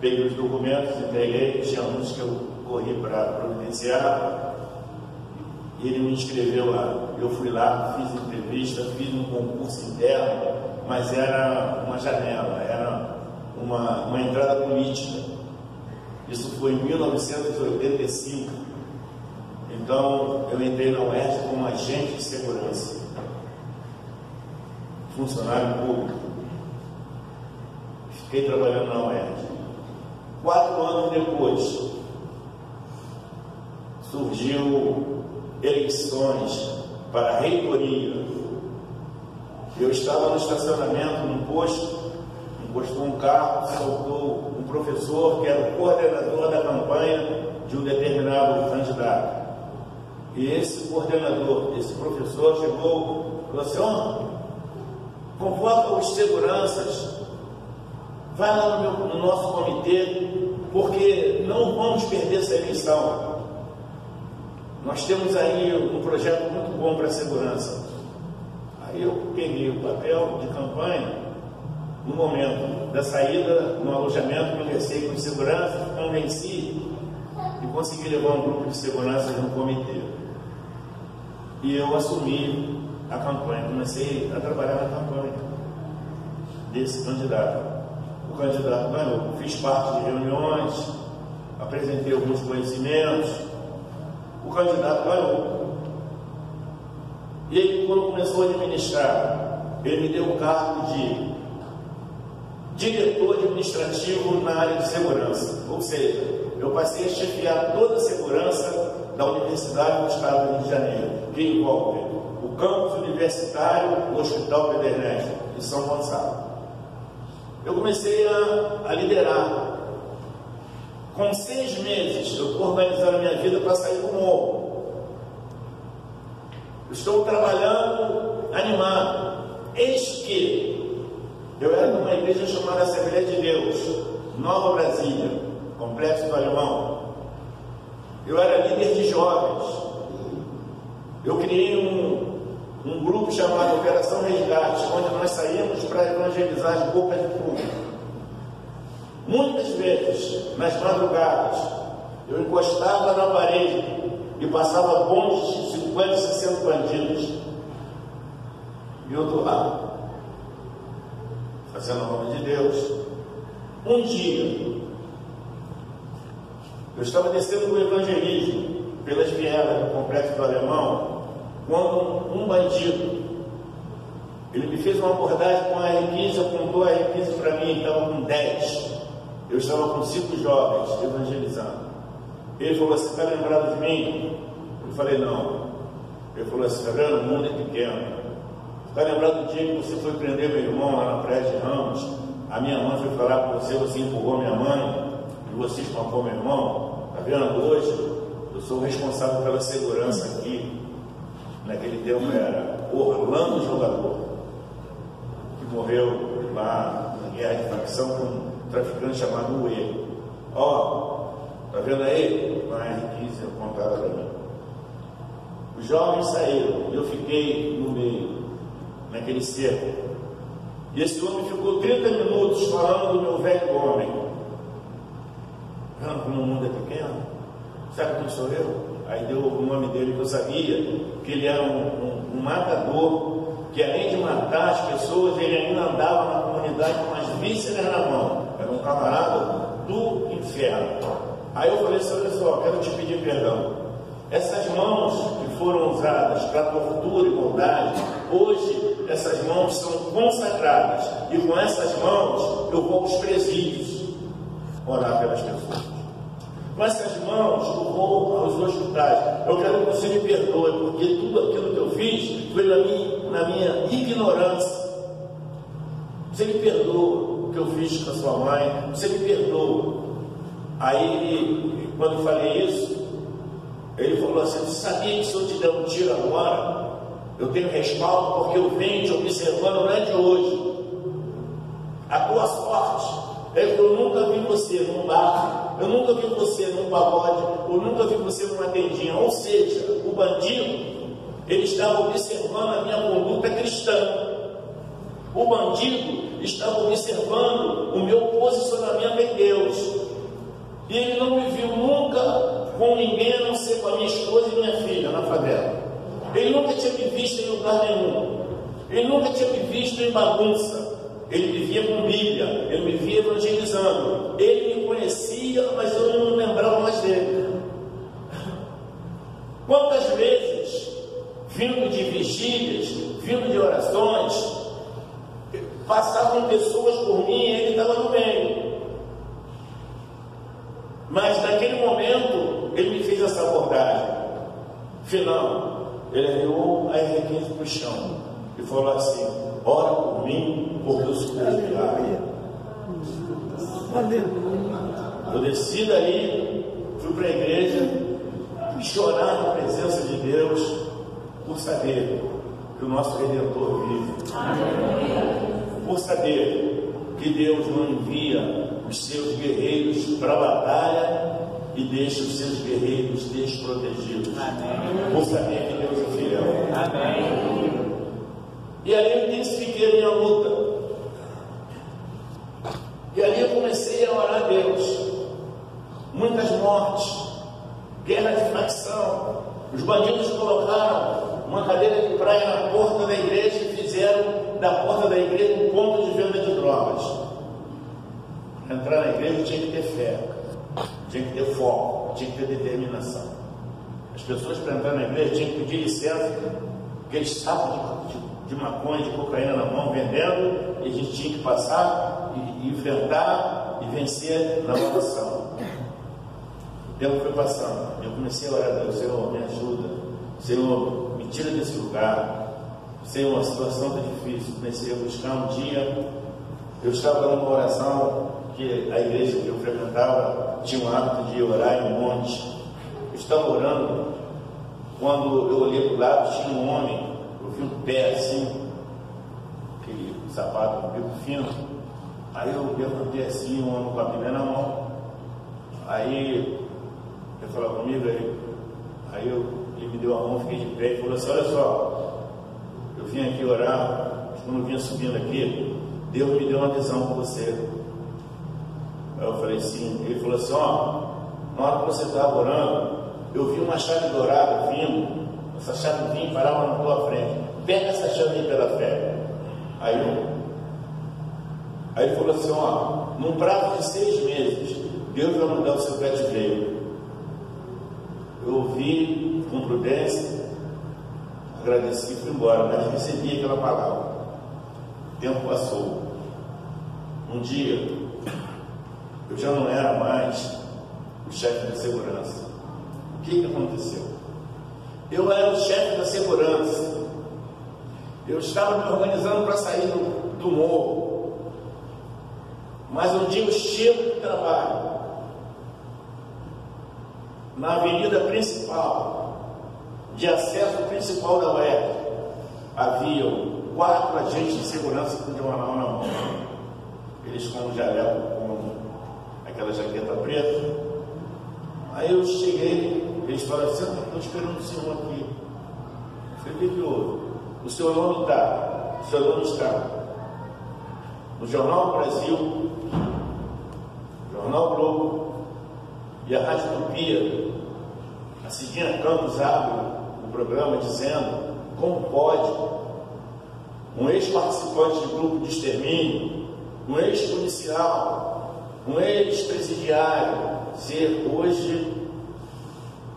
Peguei os documentos, entreguei, tinha uns que eu corri para providenciar, e ele me inscreveu lá. Eu fui lá, fiz entrevista, fiz um concurso interno, mas era uma janela, era uma entrada política. Isso foi em 1985. Então, eu entrei na UERJ como agente de segurança, funcionário público. Fiquei trabalhando na UERJ. 4 anos depois, surgiu eleições para a reitoria. Eu estava no estacionamento, num posto, encostou um carro, soltou um professor que era o coordenador da campanha de um determinado candidato. E esse coordenador, esse professor chegou e falou assim: convoca os seguranças, vai lá no nosso comitê, porque não vamos perder essa eleição. Nós temos aí um projeto muito bom para a segurança. Aí eu peguei o papel de campanha, no momento da saída no alojamento, conversei com os seguranças, convenci e consegui levar um grupo de seguranças no comitê. E eu assumi a campanha, comecei a trabalhar na campanha desse candidato. O candidato ganhou, fiz parte de reuniões, apresentei alguns conhecimentos, o candidato ganhou. E aí, quando começou a administrar, ele me deu o cargo de diretor administrativo na área de segurança, ou seja, eu passei a chefiar toda a segurança da Universidade do Estado do Rio de Janeiro, que envolve o campus universitário, o Hospital Pederneiras e São Gonçalo. Eu comecei a liderar. Com 6 meses, eu estou organizando a minha vida para sair do morro. Estou trabalhando animado. Eis que eu era numa igreja chamada Assembleia de Deus, Nova Brasília, Complexo do Alemão. Eu era líder de jovens. eu criei um grupo chamado Operação Resgate, onde nós saímos para evangelizar as bocas de fumo. Muitas vezes, nas madrugadas, eu encostava na parede e passava bondes de 50, 60 bandidos. E eu do lado, fazendo a obra de Deus. Um dia, eu estava descendo o evangelismo pelas vielas do Complexo do Alemão, quando um bandido, ele me fez uma abordagem com a R15, apontou a R15 para mim, ele estava com 10, eu estava com 5 jovens evangelizando. Ele falou assim: está lembrado de mim? Eu falei: não. Ele falou assim: está vendo? O mundo é pequeno. Está lembrado do dia que você foi prender meu irmão lá na Praia de Ramos? A minha mãe foi falar com você, você empurrou minha mãe e você espancou meu irmão. Está vendo? Hoje eu sou responsável pela segurança aqui. Naquele tempo era Orlando Jogador, que morreu lá na guerra de facção com um traficante chamado Uê. Ó, tá vendo aí? Na R15 apontada para mim. Os jovens saíram e eu fiquei no meio, naquele cerco. E esse homem ficou 30 minutos falando do meu velho homem. Vendo como o mundo é pequeno? Sabe quem sou eu? Aí deu o nome dele, que eu sabia que ele era um matador, que além de matar as pessoas, ele ainda andava na comunidade com as vísceras na mão. Era um camarada do inferno. Aí eu falei assim: olha só, quero te pedir perdão. Essas mãos que foram usadas para tortura e maldade, hoje essas mãos são consagradas, e com essas mãos eu vou aos presídios orar pelas pessoas. Com essas mãos eu vou aos hospitais. Eu quero que você me perdoe, porque tudo aquilo que eu fiz foi na minha ignorância. Você me perdoa o que eu fiz com a sua mãe, você me perdoa. Aí, quando eu falei isso, ele falou assim: você sabia que se eu te der um tiro agora, eu tenho respaldo, porque eu venho te observando, não é de hoje. A tua sorte é que eu nunca vi você num bar, eu nunca vi você num pagode, eu nunca vi você numa tendinha. Ou seja, o bandido, ele estava observando a minha conduta cristã. O bandido estava observando o meu posicionamento em Deus. E ele não me viu nunca com ninguém, a não ser com a minha esposa e minha filha na favela. Ele nunca tinha me visto em lugar nenhum. Ele nunca tinha me visto em bagunça. Ele me via com Bíblia, ele me via evangelizando. Ele me conhecia, mas eu não lembrava mais dele. Quantas vezes, vindo de vigílias, vindo de orações, passavam pessoas por mim e ele estava no meio. Mas naquele momento, ele me fez essa abordagem. Final, ele arreou a R15 para o chão e falou assim: ora por mim, porque eu sou desviado. Eu desci daí, fui para a igreja, chorar na presença de Deus, por saber que o nosso Redentor vive. Por saber que Deus não envia os seus guerreiros para a batalha e deixa os seus guerreiros desprotegidos. Por saber que Deus é fiel. Amém. E ali eu intensifiquei a minha luta. E ali eu comecei a orar a Deus. Muitas mortes, guerra de facção. Os bandidos colocaram uma cadeira de praia na porta da igreja e fizeram da porta da igreja um ponto de venda de drogas. Para entrar na igreja tinha que ter fé, tinha que ter foco, tinha que ter determinação. As pessoas para entrar na igreja tinham que pedir licença, aqueles sacos de maconha, de cocaína na mão, vendendo, e a gente tinha que passar e enfrentar e vencer na oração. O tempo foi passando, eu comecei a orar a Deus: Senhor, me ajuda, Senhor, me tira desse lugar, Senhor, a situação está difícil. Comecei a buscar. Um dia, eu estava numa oração, que a igreja que eu frequentava tinha um hábito de orar em monte. Eu estava orando, quando eu olhei para o lado, tinha um homem, eu vi um pé assim, aquele sapato com bico fino. Aí eu levantei assim, um homem com a Bíblia na mão. Aí ele falou comigo, aí eu ele me deu a mão, fiquei de pé e falou assim: olha só, eu vim aqui orar, quando eu vinha subindo aqui, Deus me deu uma visão com você. Aí eu falei sim. Ele falou assim: ó, na hora que você estava orando, eu vi uma chave dourada vindo, essa chave vinha e parava na tua frente, pega essa chave aí pela fé. Aí ele falou assim: ó, num prazo de 6 meses, Deus vai mudar o seu cativeiro. Eu ouvi com prudência, agradeci e fui embora, mas recebi aquela palavra. O tempo passou. Um dia, eu já não era mais o chefe de segurança. O que aconteceu? Eu era o chefe da segurança. Eu estava me organizando para sair do morro. Mas um dia eu chego do trabalho, na avenida principal, de acesso principal da UERJ, haviam 4 agentes de segurança com o jornal na mão. Eles com um jaleco, com aquela jaqueta preta. Aí eu cheguei, eles falaram assim: estou esperando o senhor aqui. Eu falei: o que houve? O senhor não está. O senhor não está. No Jornal Brasil, Jornal Globo e a Rádio Utopia, a Cidinha Campos abre o programa dizendo: como pode um ex-participante de grupo de extermínio, um ex-policial, um ex-presidiário ser hoje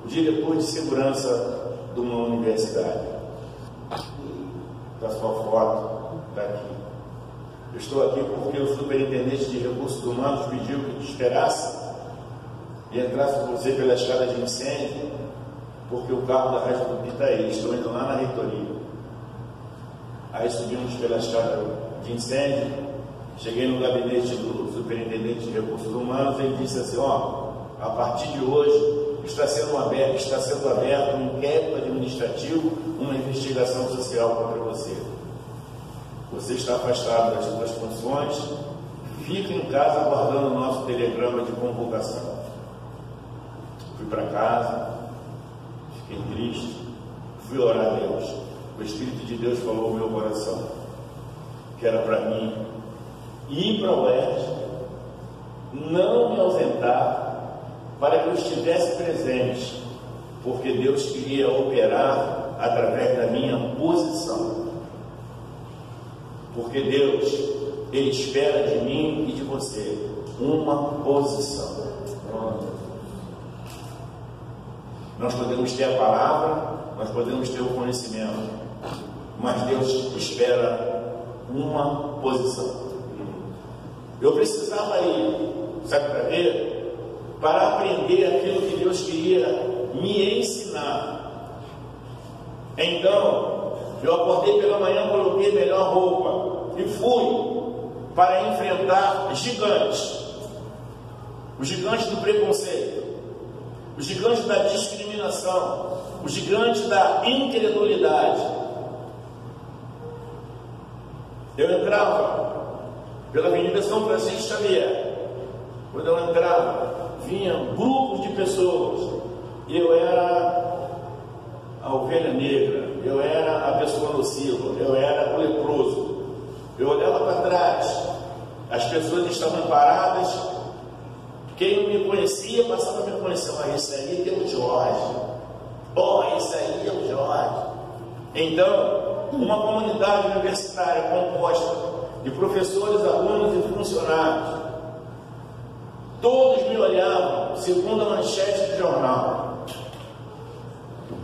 o diretor de segurança de uma universidade? Da sua foto está aqui. Eu estou aqui porque o superintendente de recursos humanos pediu que te esperasse e entrasse com você pela escada de incêndio, porque o carro da Rádio Tupi está aí. Estou indo lá na reitoria. Aí subimos pela escada de incêndio, cheguei no gabinete do superintendente de recursos humanos e ele disse assim: ó, a partir de hoje está sendo aberto um inquérito administrativo, uma investigação social contra você. Você está afastado das suas funções, fica em casa aguardando o nosso telegrama de convocação. Fui para casa, fiquei triste, fui orar a Deus. O Espírito de Deus falou ao meu coração que era para mim ir para o UERJ, não me ausentar, para que eu estivesse presente, porque Deus queria operar através da minha posição. Porque Deus, Ele espera de mim e de você uma posição. Nós podemos ter a palavra, nós podemos ter o conhecimento, mas Deus espera uma posição. Eu precisava ir, sabe para ver? Para aprender aquilo que Deus queria me ensinar. Então, eu acordei pela manhã, coloquei a melhor roupa e fui para enfrentar gigantes. Os gigantes do preconceito, os gigantes da discriminação, os gigantes da incredulidade. Eu entrava pela Avenida São Francisco Xavier. Quando eu entrava, vinham grupos de pessoas. Eu era a ovelha negra, eu era a pessoa nociva, eu era o leproso. Eu olhava para trás, as pessoas estavam paradas. Quem não me conhecia passava a me conhecer. Esse aí é o Jorge. Esse aí é o Jorge. Então, uma comunidade universitária composta de professores, alunos e funcionários, todos me olhavam segundo a manchete do jornal.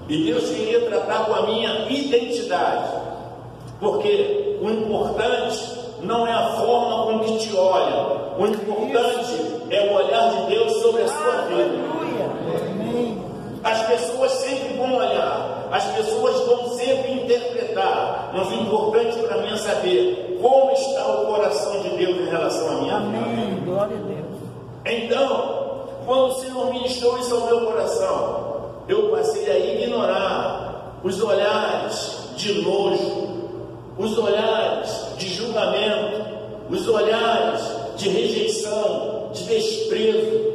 E Deus queria tratar com a minha identidade, porque o importante não é a forma com que te olham, o importante é o olhar de Deus sobre a sua vida. As pessoas sempre vão olhar, as pessoas vão sempre interpretar, mas o importante para mim é saber como está o coração de Deus em relação a mim. Amém. Glória a Deus. Então, quando o Senhor ministrou isso ao meu coração, eu passei a ignorar os olhares de nojo, os olhares de julgamento, os olhares de rejeição, de desprezo,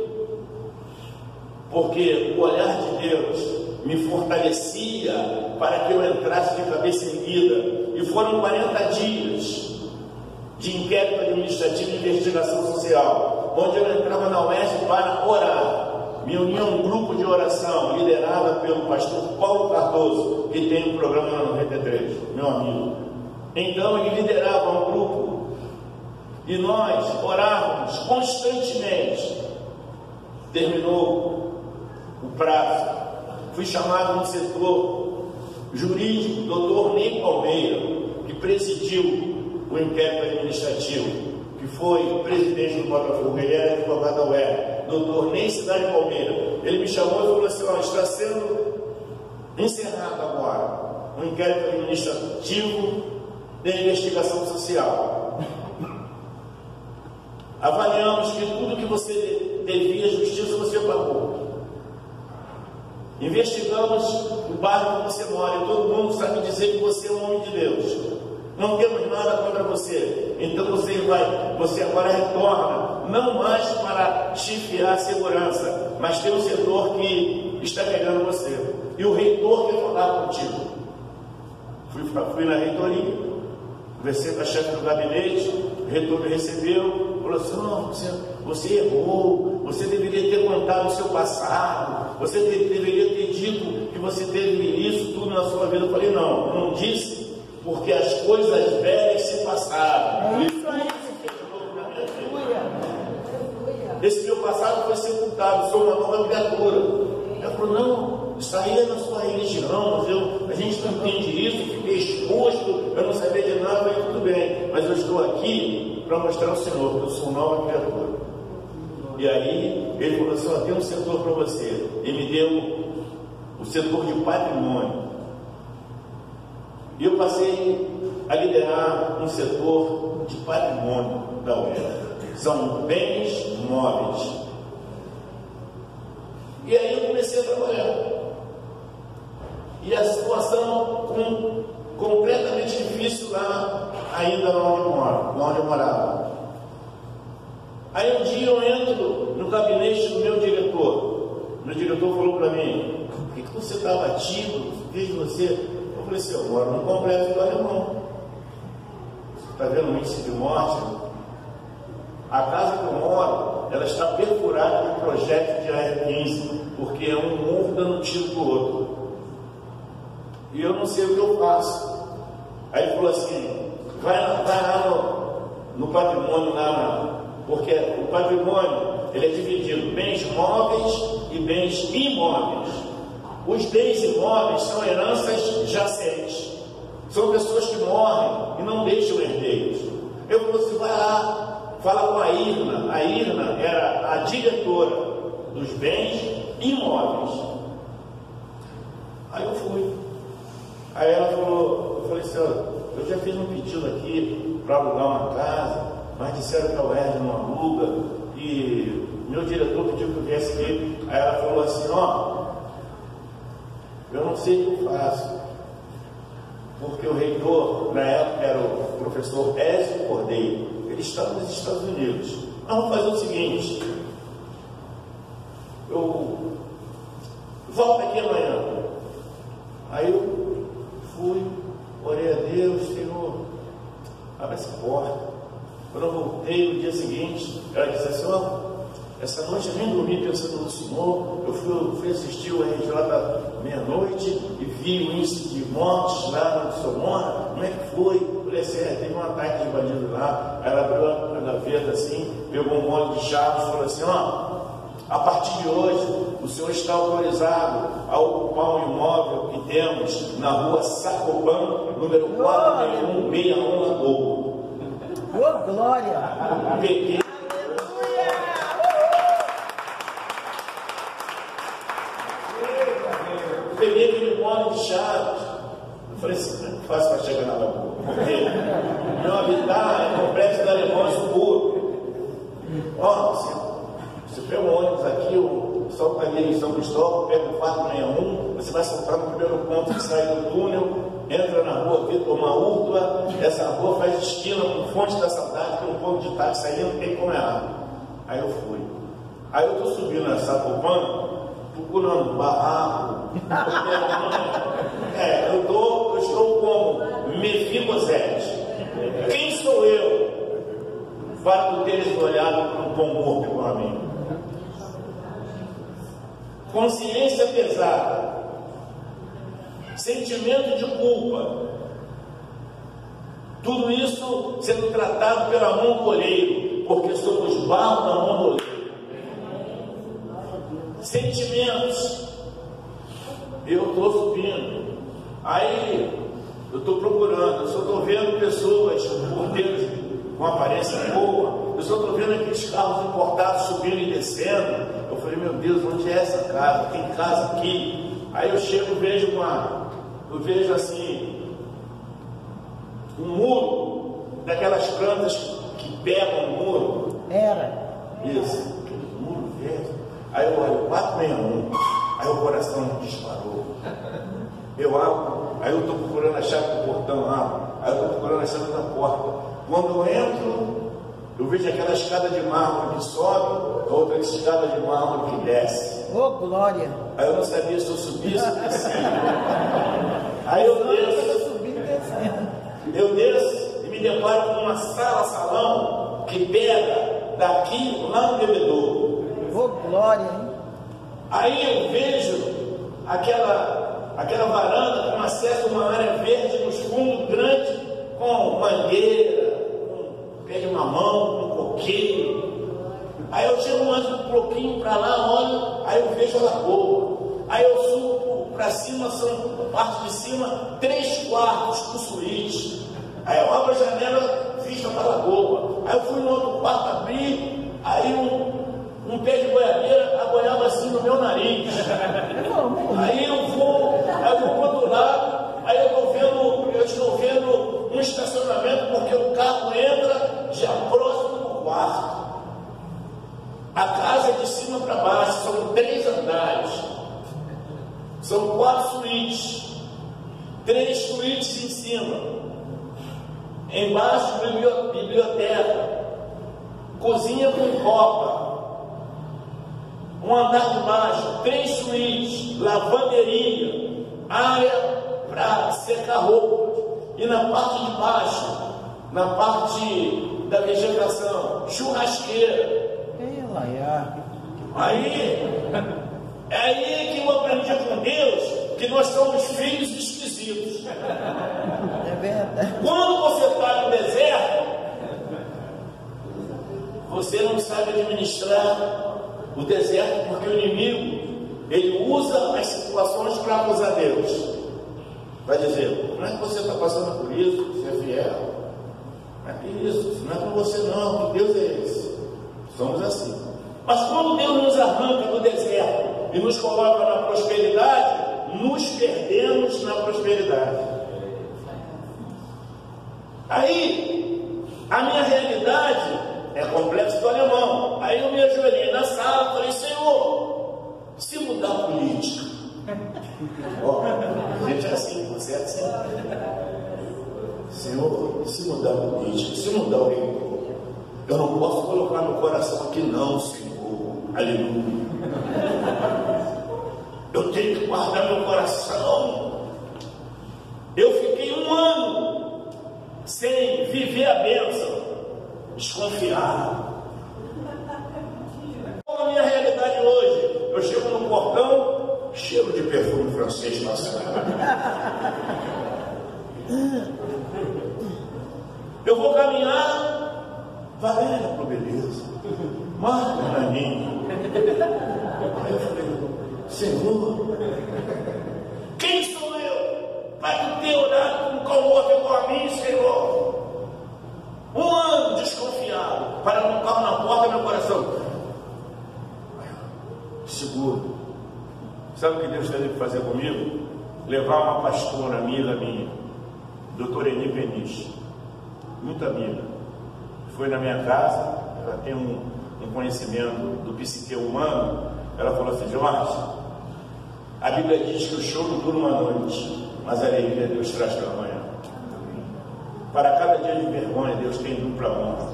porque o olhar de Deus me fortalecia para que eu entrasse de cabeça erguida. E foram 40 dias de inquérito administrativo e investigação social, onde eu entrava na UERJ para orar. Me unia a um grupo de oração liderado pelo pastor Paulo Cardoso, que tem um programa na 93, meu amigo. Então ele liderava um grupo e nós orávamos constantemente. Terminou o prazo, fui chamado no setor jurídico, doutor Ney Palmeira, que presidiu o inquérito administrativo, que foi presidente do Botafogo, ele era advogado da UERJ, doutor Ney Cidade Palmeira. Ele me chamou e falou assim: está sendo encerrado agora o inquérito administrativo da investigação social. Avaliamos que tudo que você devia à justiça você pagou. Investigamos o bairro que você mora e todo mundo sabe dizer que você é um homem de Deus. Não temos nada contra você. Então você agora retorna, não mais para chefiar a segurança, mas tem um setor que está pegando você. E o reitor quer falar contigo. Fui na reitoria, conversei com a chefe do gabinete, o reitor me recebeu, falou assim: não, você errou, você deveria ter contado o seu passado, você deveria ter dito que você teve isso tudo na sua vida. Eu falei: não disse, porque as coisas velhas se passaram. Esse meu passado foi sepultado, sou uma nova criatura. Ela falou: não, isso aí é na sua religião, mas a gente não entende isso, fiquei exposto, eu não sabia de nada, mas tudo bem, mas eu estou aqui para mostrar ao Senhor que eu sou uma nova criatura. E aí ele falou assim: tem um setor para você. Ele me deu o setor de patrimônio. E eu passei a liderar um setor de patrimônio da UERJ. São bens móveis. E aí eu comecei a trabalhar. E a situação completamente difícil lá, ainda onde eu morava. Aí um dia eu entro no gabinete do meu diretor. Meu diretor falou para mim: por que você está abatido? Vejo você. Eu falei assim: eu moro no complexo do Alemão. Você está vendo o índice de morte? A casa que eu moro, ela está perfurada de projeto de AR-15, porque é um morro dando tiro para o outro. E eu não sei o que eu faço. Aí ele falou assim: vai lá no patrimônio lá, porque o patrimônio ele é dividido em bens móveis e bens imóveis. Os bens imóveis são heranças jacentes, são pessoas que morrem e não deixam herdeiros. Eu falei assim: vai lá, fala com a Irna. A Irna era a diretora dos bens imóveis. Aí eu fui. Aí ela falou, eu falei assim: eu já fiz um pedido aqui para alugar uma casa, mas disseram que a UERJ não aluga, e meu diretor pediu que eu viesse aqui. Aí ela falou assim: eu não sei o que eu faço, porque o reitor, na época, era o professor Ézio Cordeiro, ele está nos Estados Unidos. Mas vamos fazer o seguinte: eu volto aqui amanhã. Aí eu fui, orei a Deus: Senhor, abre essa porta. Quando eu voltei no dia seguinte, ela disse assim: essa noite eu nem dormi pensando no Senhor. Eu fui assistir o RJ da meia-noite e vi o índice de mortes lá onde o Senhor mora. Como é que foi? Eu falei assim: teve um ataque de bandido lá. Aí ela abriu a gaveta assim, pegou um monte de chaves e falou assim: a partir de hoje, o senhor está autorizado a ocupar um imóvel que temos na rua Sacoban, número 46161 Lagoa. Ô, glória! Peguei aquele monte de chaves. Eu falei assim: não é fácil para chegar na Lagoa. Porque meu habitat é complexo da Alemão e Subúrbio. Você pega um ônibus aqui, o salto ali em São Cristóvão, pega o 461, você vai saltar no primeiro ponto que sai do túnel, entra na rua Vitor Maúrtua, essa rua faz esquina com Fonte da Saudade, tem um ponto de táxi aí, não tem como errar. Aí eu fui. Aí eu estou subindo essa Sacoban procurando barraco. Eu estou como Mefibosete. Quem sou eu para tu teres olhado para um pão morto para mim? Consciência pesada, sentimento de culpa, tudo isso sendo tratado pela mão do olheiro, porque somos barro na mão do olheiro. Sentimentos, eu estou subindo, aí eu estou procurando, eu só estou vendo pessoas, porteiros com aparência boa, eu só estou vendo aqueles carros importados subindo e descendo. Eu falei, meu Deus, onde é essa casa? Tem casa aqui? Aí eu chego, eu vejo assim, um muro, daquelas plantas que pegam o muro. Isso, aquele muro verde. Aí eu olho, 461, aí o coração disparou. Eu abro, aí eu estou procurando a chave do portão, aí eu estou procurando a chave da porta. Quando eu entro, eu vejo aquela escada de mármore que sobe, a outra escada de mármore que desce. Oh, glória! Aí eu não sabia se eu subia ou descia. Aí eu desço e me deparo com uma salão que pega daqui lá no bebedouro. Oh, glória! Hein? Aí eu vejo aquela varanda com acesso a uma área verde nos fundos grande, com mangueira, com pé de mamão, com coqueiro. Aí eu chego mais um pouquinho para lá, olho, aí eu vejo a lagoa. Aí eu subo para cima, são parte de cima, 3 quartos com suíte. Aí eu abro a janela, vista para a lagoa. Aí eu fui no outro quarto abrir, aí um pé de goiabeira aboiava assim no meu nariz. Aí eu vou para o outro lado, aí eu estou vendo um estacionamento, porque o carro entra já próximo do quarto. A casa é de cima para baixo, são 3 andares, são 4 suítes, 3 suítes em cima, embaixo biblioteca, cozinha com copa, um andar de baixo, 3 suítes, lavanderia, área para secar roupas, e na parte de baixo, na parte da vegetação, churrasqueira. É aí que eu aprendi com Deus que nós somos filhos esquisitos. É verdade. Quando você está no deserto, você não sabe administrar o deserto, porque o inimigo, ele usa as situações para acusar Deus. Vai dizer, não é que você está passando por isso, você é fiel. Não é que isso, não é para você não, que Deus é esse. Somos assim. Mas quando Deus nos arranca do deserto e nos coloca na prosperidade, nos perdemos na prosperidade. Aí, a minha realidade é complexo do alemão. Aí eu me ajoelhei na sala e falei, Senhor, se mudar a política. A gente é assim, você é assim. Senhor, se mudar a política, se mudar o reitor, eu não posso colocar no coração aqui não, Senhor. Aleluia. Eu tenho que guardar meu coração. Eu fiquei 1 ano sem viver a bênção, desconfiado. Qual a minha realidade hoje? Eu chego no portão, cheiro de perfume francês passando. Eu vou caminhar, Valéria, por beleza, Marco Raninho. Aí eu falei, Senhor, quem sou eu para tu ter orado com o outro por mim, Senhor? 1 ano desconfiado, para um carro na porta do meu coração. Seguro. Sabe o que Deus teve que fazer comigo? Levar uma pastora amiga minha, doutora Eni Peniche, muito amiga. Foi na minha casa, ela tem um conhecimento do psique humano. Ela falou assim, Jorge, a Bíblia diz que o choro dura uma noite, mas a alegria Deus traz pela manhã. Para cada dia de vergonha, Deus tem dupla honra.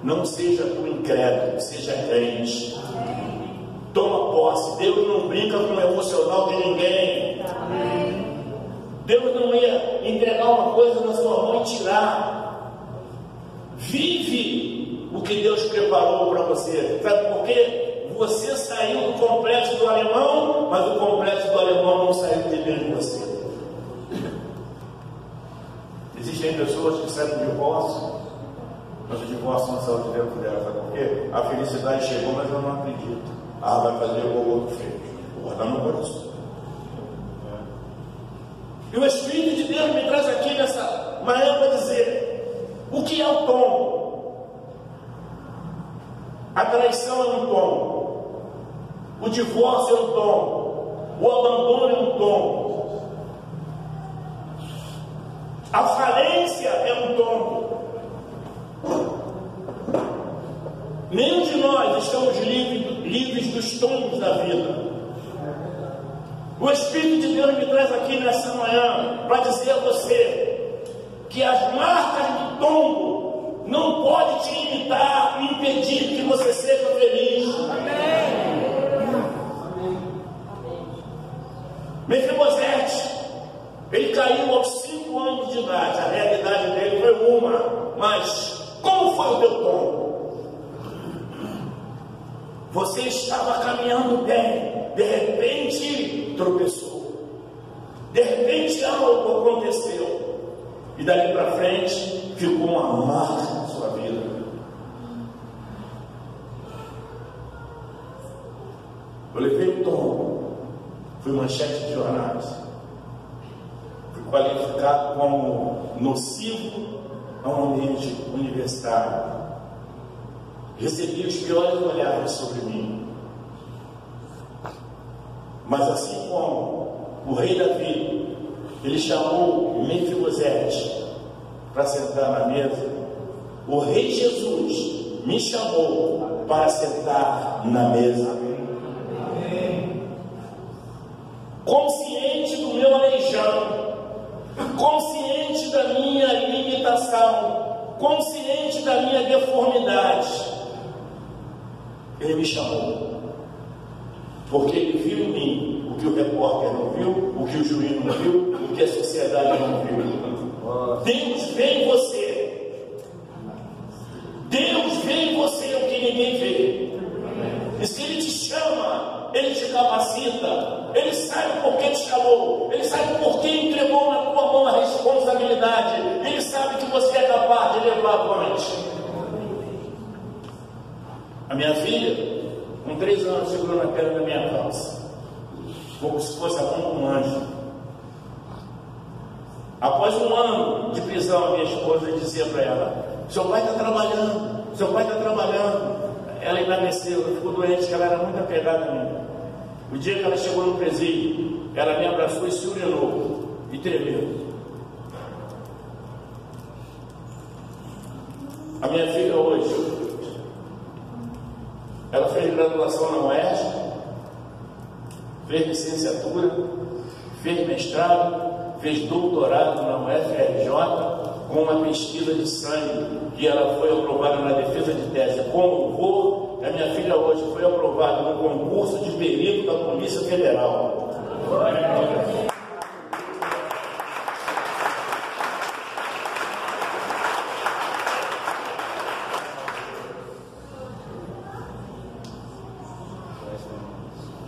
Não seja tu incrédulo, seja crente. Toma posse. Deus não brinca com o emocional de ninguém. Deus não ia entregar uma coisa na sua mão e tirar. Vive o que Deus preparou para você. Sabe por quê? Você saiu do complexo do alemão, mas o complexo do alemão não saiu de dentro de você. Existem pessoas que saem do divórcio, mas o divórcio não saiu de dentro dela. Sabe por quê? A felicidade chegou, mas eu não acredito. Vai fazer o outro feio. Vou guardar no coração. E o Espírito de Deus me traz aqui nessa manhã para dizer: o que é o tom? A traição é um tom, o divórcio é um tom, o abandono é um tom, a falência é um tom. Nenhum de nós estamos livres dos tons da vida. O Espírito de Deus me traz aqui nessa manhã para dizer a você que as marcas do tombo não podem te limitar e impedir que você seja feliz. Mefibosete, ele caiu aos 5 anos de idade. A realidade dele foi uma, mas como foi o teu tombo? Você estava caminhando bem, de repente tropeçou, de repente algo aconteceu, e dali para frente ficou uma marca na sua vida. Eu levei o tombo, fui manchete de jornais, fui qualificado como nocivo a um ambiente universitário. Recebi os piores olhares sobre mim. Mas assim como o rei Davi, ele chamou Mefibosete para sentar na mesa, o rei Jesus me chamou para sentar na mesa. Consciente do meu aleijão, consciente da minha limitação, consciente da minha deformidade, ele me chamou, porque ele viu em mim o que o repórter não viu, o que o juiz não viu, o que a sociedade não viu. Deus vê em você. Deus vê em você o que ninguém vê. E se Ele te chama, Ele te capacita. Ele sabe por que te chamou. Ele sabe por que entregou na tua mão a responsabilidade. Ele sabe que você é capaz de levar avante. A minha filha, com 3 anos, segurou na perna da minha calça, como se fosse a mão de um anjo. Após 1 ano de prisão, a minha esposa dizia para ela: seu pai está trabalhando, seu pai está trabalhando. Ela emagreceu, ela ficou doente, ela era muito apegada a mim. O dia que ela chegou no presídio, ela me abraçou e se urinou e tremeu. A minha filha hoje, ela fez graduação na UERJ, fez licenciatura, fez mestrado, fez doutorado na UFRJ com uma pesquisa de sangue, que ela foi aprovada na defesa de tese com louvor. A minha filha hoje foi aprovada no concurso de perito da Polícia Federal.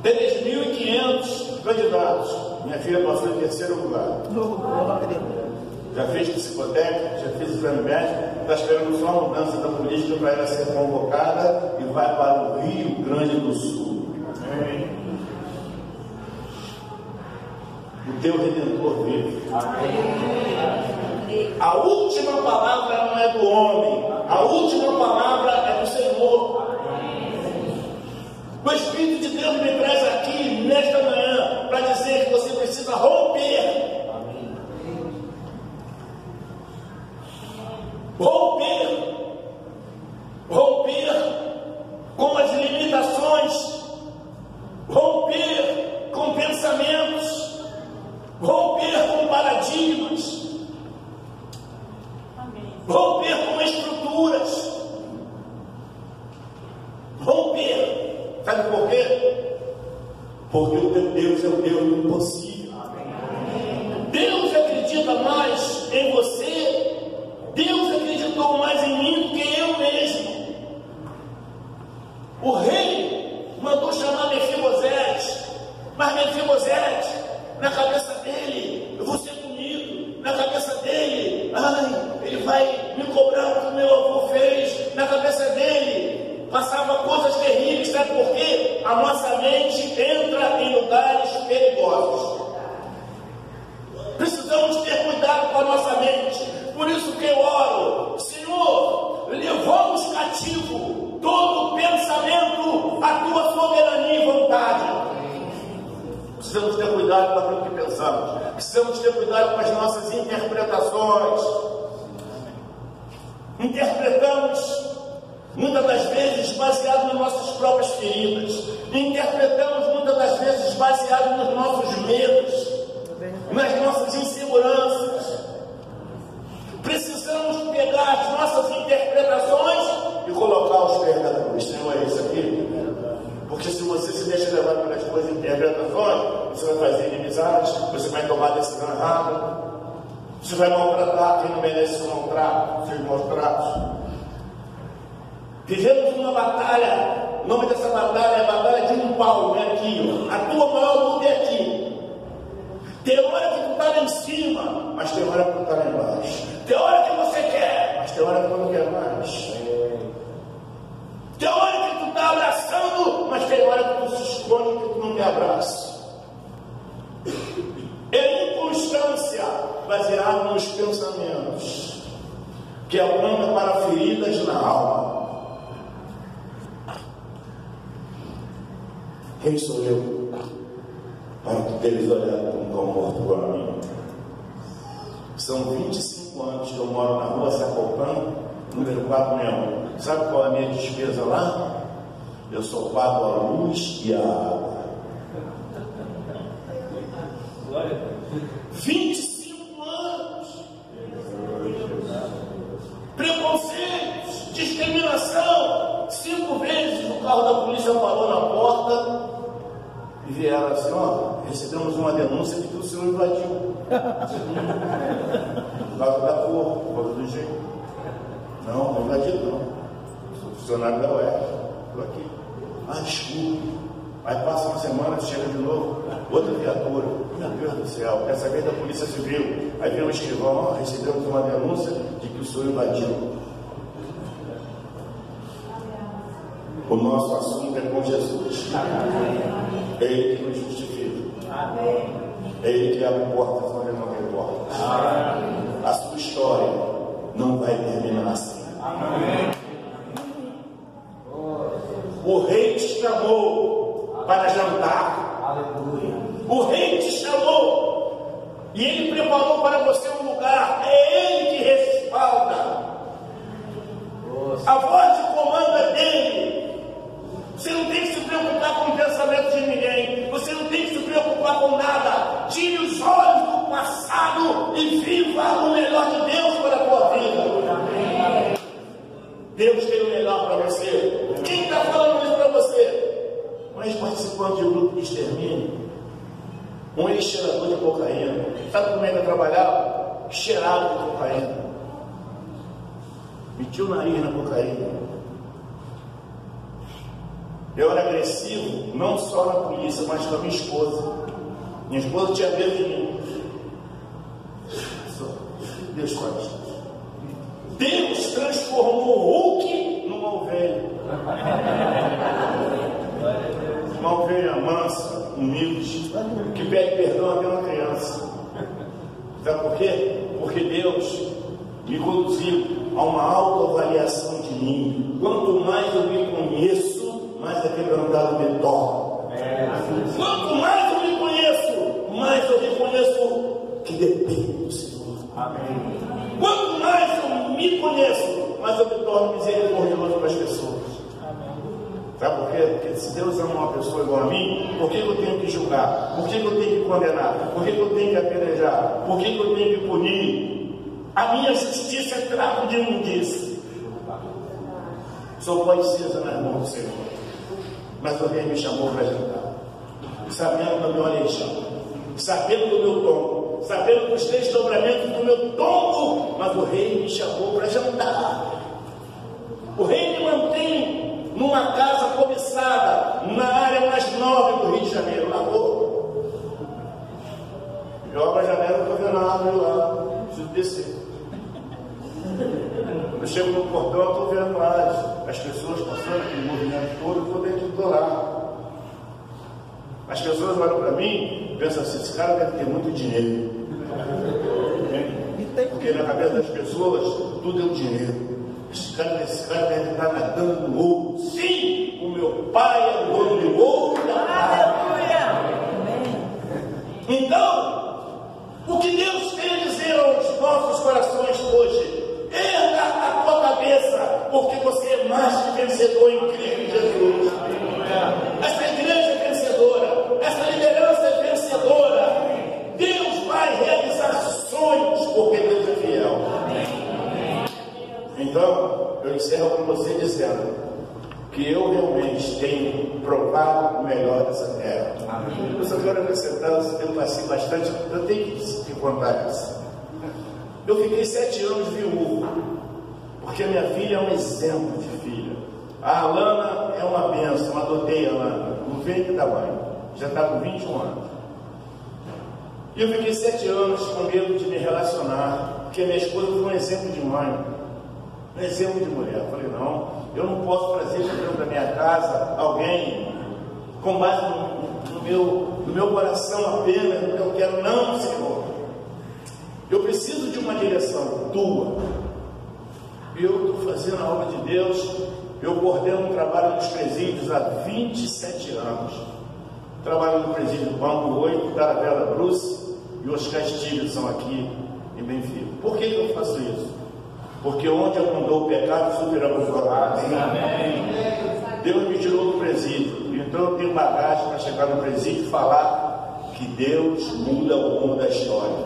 Tem 3.500 candidatos. Minha filha passou em 3º lugar. Já fez psicotécnica, já fez exame médico, está esperando só a mudança da política para ela ser convocada e vai para o Rio Grande do Sul. Amém. O teu Redentor vive. Amém. A última palavra não é do homem, a última palavra é do Senhor. O Espírito de Deus me traz aqui nesta manhã para dizer que você precisa romper. Romper com as limitações, romper com pensamentos, romper com paradigmas, romper com estruturas, romper. Sabe por quê? na cabeça dele, ele vai me cobrar o que o meu avô fez. Na cabeça dele passava coisas terríveis. Sabe por quê? A nossa mente entra em lugares perigosos. Precisamos ter cuidado com a nossa mente. Por isso que eu oro: Senhor, levamos cativo todo pensamento à tua soberania e vontade. Precisamos ter cuidado com aquilo que pensamos. Precisamos ter cuidado com as nossas interpretações. Interpretamos muitas das vezes baseado nas nossas próprias feridas. Interpretamos muitas das vezes baseado nos nossos medos, nas nossas inseguranças. Precisamos pegar as nossas interpretações e colocar aos pés da cruz. Senhor, é isso aqui? Porque se você se deixa levar pelas suas interpretações, você vai fazer inimizades, você vai tomar decisão errada, você vai maltratar quem não merece ser maltrato, seus maus tratos. Vivemos uma batalha. O nome dessa batalha é a batalha de um palmo, é aqui, ó. A tua maior luta é aqui. Tem hora que tu está lá em cima, mas tem hora que tu está lá embaixo. Tem hora que você quer, mas tem hora que tu não quer mais. Tem hora que tu está abraçando, mas tem hora que tu se esconde que tu não quer abraço. É inconstância baseada nos pensamentos, que aponta para feridas na alma. Quem sou eu para tu teres olhado como tão morto para mim? São 25 anos que eu moro na rua Sacopã, número 461. Sabe qual é a minha despesa lá? Eu só pago a luz e a água. 25 anos. Preconceito, discriminação. 5 vezes o carro da polícia parou na porta e vieram assim: ó, recebemos uma denúncia de que o senhor invadiu. Por causa da cor, por causa do jeito. Não, não invadiu não. Sou funcionário da UERJ. Estou aqui. Desculpe. Aí passa uma semana, chega de novo, outra viatura. Meu Deus do céu, dessa vez da Polícia Civil. Aí vem um escrivão: ó, recebemos uma denúncia de que o senhor invadiu. O nosso assunto é com Jesus. É Ele que nos justifica. É Ele que abre portas onde não tem portas. A sua história não vai terminar assim. O Rei te chamou para jantar. O Rei te chamou e Ele preparou para você um lugar. É Ele que respalda. A voz de comando é dele. Você não tem que se preocupar com o pensamento de ninguém. Você não tem que se preocupar com nada. Tire os olhos do passado e viva o melhor de Deus para a tua vida. Deus tem o melhor para você. Quem está falando isso para você? Um ex-participante de um grupo de extermínio, um ex-cheirador de cocaína. Sabe como é que eu trabalhava? Cheirado de cocaína. Metia o nariz na cocaína. Eu era agressivo, não só na polícia, mas com a minha esposa. Minha esposa tinha medo de mim. Deus pode. Deus transformou o Hulk numa ovelha. Uma ovelha mansa, humilde, que pede perdão até uma criança. Sabe por quê? Porque Deus me conduziu a uma autoavaliação de mim. Quanto mais eu me conheço, mais é quebrantado me torno. Quanto mais eu me conheço, mais eu reconheço que depende do Senhor. Amém. Quanto mais eu me conheço, mais eu me torno misericordioso para as pessoas. Amém. Sabe por quê? Porque se Deus ama uma pessoa igual a mim, por que eu tenho que julgar? Por que eu tenho que condenar? Por que eu tenho que apedrejar? Por que eu tenho que punir? A minha justiça é trapo de imundícia. Só pode ser nas mãos do Senhor. Mas o Rei me chamou para jantar, sabendo da minha origem, sabendo do meu tom, sabendo dos desdobramentos do meu tombo, mas o Rei me chamou para jantar. O Rei me mantém numa casa cobiçada, na área mais nobre do Rio de Janeiro, Lagoa. Joga a janela, estou vendo a árvore lá. descer. Eu chego no portão, eu estou vendo lá as pessoas passando aquele movimento todo, eu estou dentro do lar. As pessoas olham para mim e pensam assim, esse cara deve ter muito dinheiro. Porque na cabeça das pessoas, tudo é o dinheiro. Esse cara deve estar nadando no ouro. Sim, o meu pai é o dono do ouro da terra. Então, o que Deus tem a dizer aos nossos corações hoje? Erga a tua cabeça, porque você é mais que vencedor em Cristo Jesus. Esta igreja é vencedora, esta liderança é vencedora. Deus vai realizar sonhos, porque Deus é fiel. Então, eu encerro com você dizendo que eu realmente tenho provado o melhor dessa terra. Eu só quero acrescentar, eu passei bastante, eu tenho que te contar isso. Eu fiquei 7 anos viúvo, porque a minha filha é um exemplo de filha. A Alana é uma bênção, eu adotei a Alana, no ventre da mãe, já está com 21 anos. E eu fiquei 7 anos com medo de me relacionar, porque minha esposa foi um exemplo de mãe, um exemplo de mulher. Eu falei, não, eu não posso trazer dentro da minha casa alguém com base no meu coração apenas, no que eu quero. Não, Senhor. Eu preciso de uma direção tua. Eu estou fazendo a obra de Deus. Eu coordeno um trabalho nos presídios há 27 anos. Trabalho no presídio do Banco 8, Taravela Bruce e os Castilhos são aqui em Benfica. Por que eu faço isso? Porque onde abundou o pecado, superabundou a graça. Deus me tirou do presídio. Então eu tenho bagagem para chegar no presídio e falar que Deus muda o rumo da história.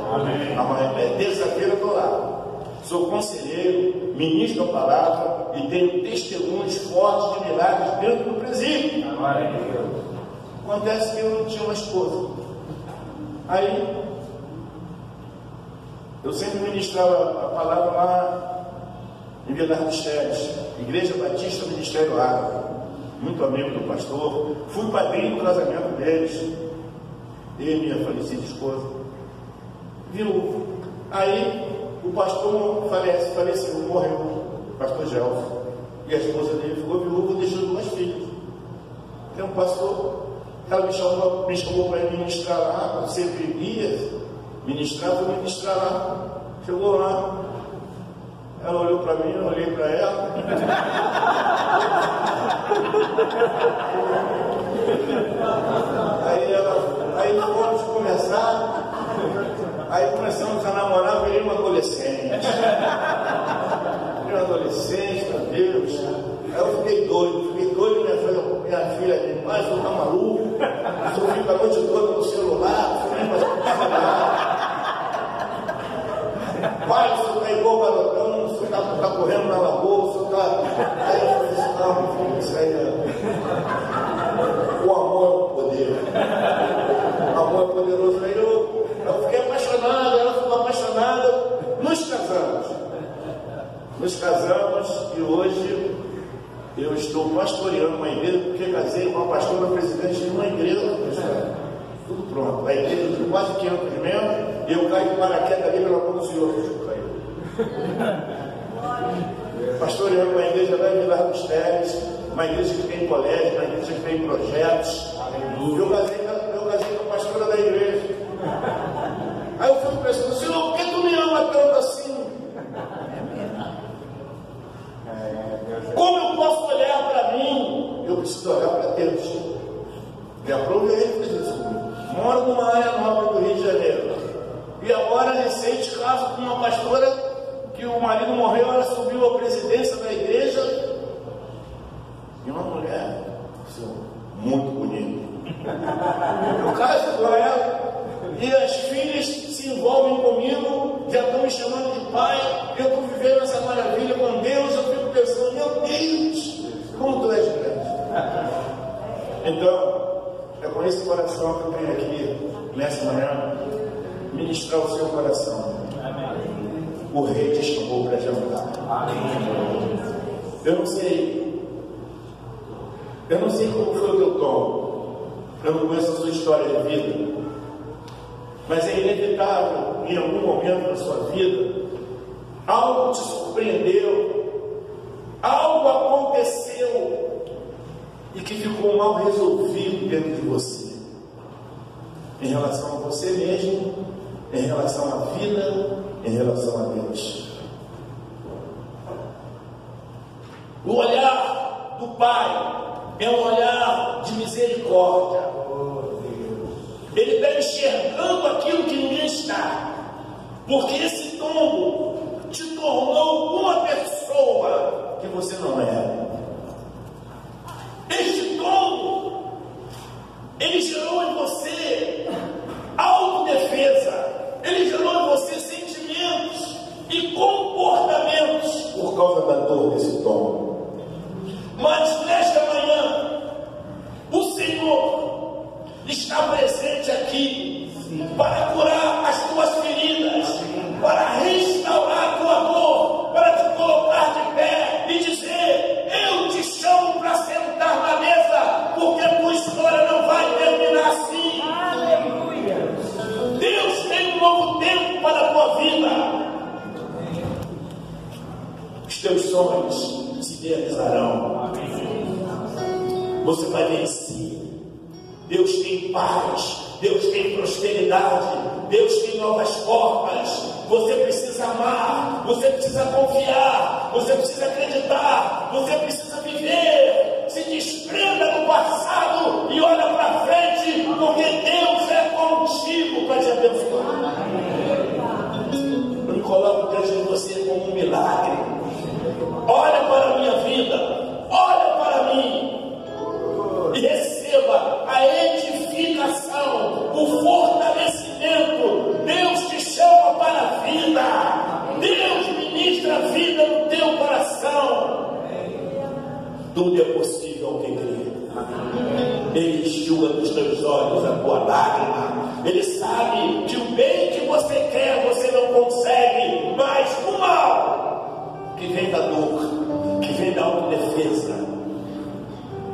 Amanhã, terça-feira eu estou lá. Sou conselheiro, ministro da palavra e tenho testemunhos fortes de milagres dentro do presídio. Acontece que eu não tinha uma esposa. Aí eu sempre ministrava a palavra lá em Vila dos Teres, Igreja Batista Ministério Árabe, muito amigo do pastor. Fui padrinho do casamento deles, eu e minha falecida esposa, viúvo. Aí o pastor faleceu, morreu, o pastor Gelson, e a esposa dele ficou viúva, deixou 2 filhos. Então o pastor, ela me chamou para ir ministrar lá, eu sempre ia ministrar, vou ministrar lá. Chegou lá, ela olhou para mim, eu olhei para ela. Aí fomos conversar, aí começamos a namorar, virei um adolescente. Meu Deus. Aí eu fiquei doido, minha filha disse, pai, você tá maluco? Você fica a noite toda no celular, você fica pai, você está igual o balotão, você está correndo na lagoa, você está. Aí eu falei assim, não, isso aí o amor é um poder. O amor é poderoso. Aí eu fiquei apaixonado, ela ficou apaixonada, nos casamos e hoje eu estou pastoreando uma igreja, porque casei com uma pastora presidente de uma igreja. Tudo pronto. A igreja de quase 500 membros, e eu caio de paraquedas ali pela mão do Senhor. Pastoreando uma igreja lá em Vila dos Teres, uma igreja que tem colégio, uma igreja que tem projetos. Eu casei com a pastora da igreja. Aí eu fui pensando, Senhor, por que tu me ama tanto assim? Como eu posso olhar para mim? Eu preciso olhar para Deus. E aproveito isso. Moro numa área nova do Rio de Janeiro. E agora, recente, caso com uma pastora que o marido morreu, ela subiu à presidência da igreja. E uma mulher muito bonita. Eu caso com ela. E as filhas se envolvem comigo, já estão me chamando de pai. Eu estou vivendo essa maravilha com Deus. Eu fico pensando, meu Deus, como tu és grande. Então, é com esse coração que eu venho aqui nessa manhã ministrar o seu coração. O Rei te chamou para jantar. Eu não sei como foi o teu tom. Eu não conheço a sua história de vida. Mas é inevitável em algum momento da sua vida, algo te surpreendeu, algo aconteceu e que ficou mal resolvido dentro de você, em relação a você mesmo, em relação à vida, em relação a Deus. O olhar do Pai é um olhar de misericórdia. Ele está enxergando aquilo que ninguém está, porque esse tombo te tornou uma pessoa que você não era. Este tombo, ele gerou em você autodefesa, ele gerou em você sentimentos e comportamentos por causa da dor desse tombo. Mas nesta manhã, o Senhor está presente aqui para curar as tuas feridas, para restaurar a tua dor, para te colocar de pé e dizer: eu te chamo para sentar na mesa, porque a tua história não vai terminar assim. Aleluia. Deus tem um novo tempo para a tua vida. Os teus sonhos se realizarão. Você vai vencer. Deus tem paz, Deus tem prosperidade, Deus tem novas portas. Você precisa amar, você precisa confiar, você precisa acreditar, você precisa viver. Se desprenda do passado e olha para frente, porque Deus é contigo para te abençoar. Eu me coloco diante de você como um milagre. Olha para a minha vida, olha para mim e receba a edificação, o fortalecimento. Deus te chama para a vida, Deus ministra a vida no teu coração. Tudo é possível ao que crê. Ele enxuga dos teus olhos a tua lágrima. Ele sabe que o bem que você quer você não consegue, mas o mal que vem da dor, que vem da autodefesa,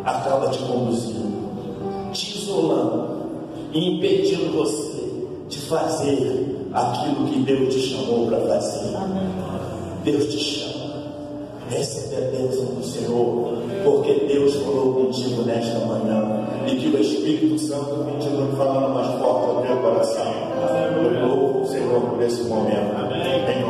acaba te conduzindo, te isolando e impedindo você de fazer aquilo que Deus te chamou para fazer. Deus te chama. Recebe a bênção do Senhor, porque Deus falou contigo nesta manhã, e que o Espírito Santo continue falando mais forte ao teu coração. Eu louvo o Senhor por esse momento. Em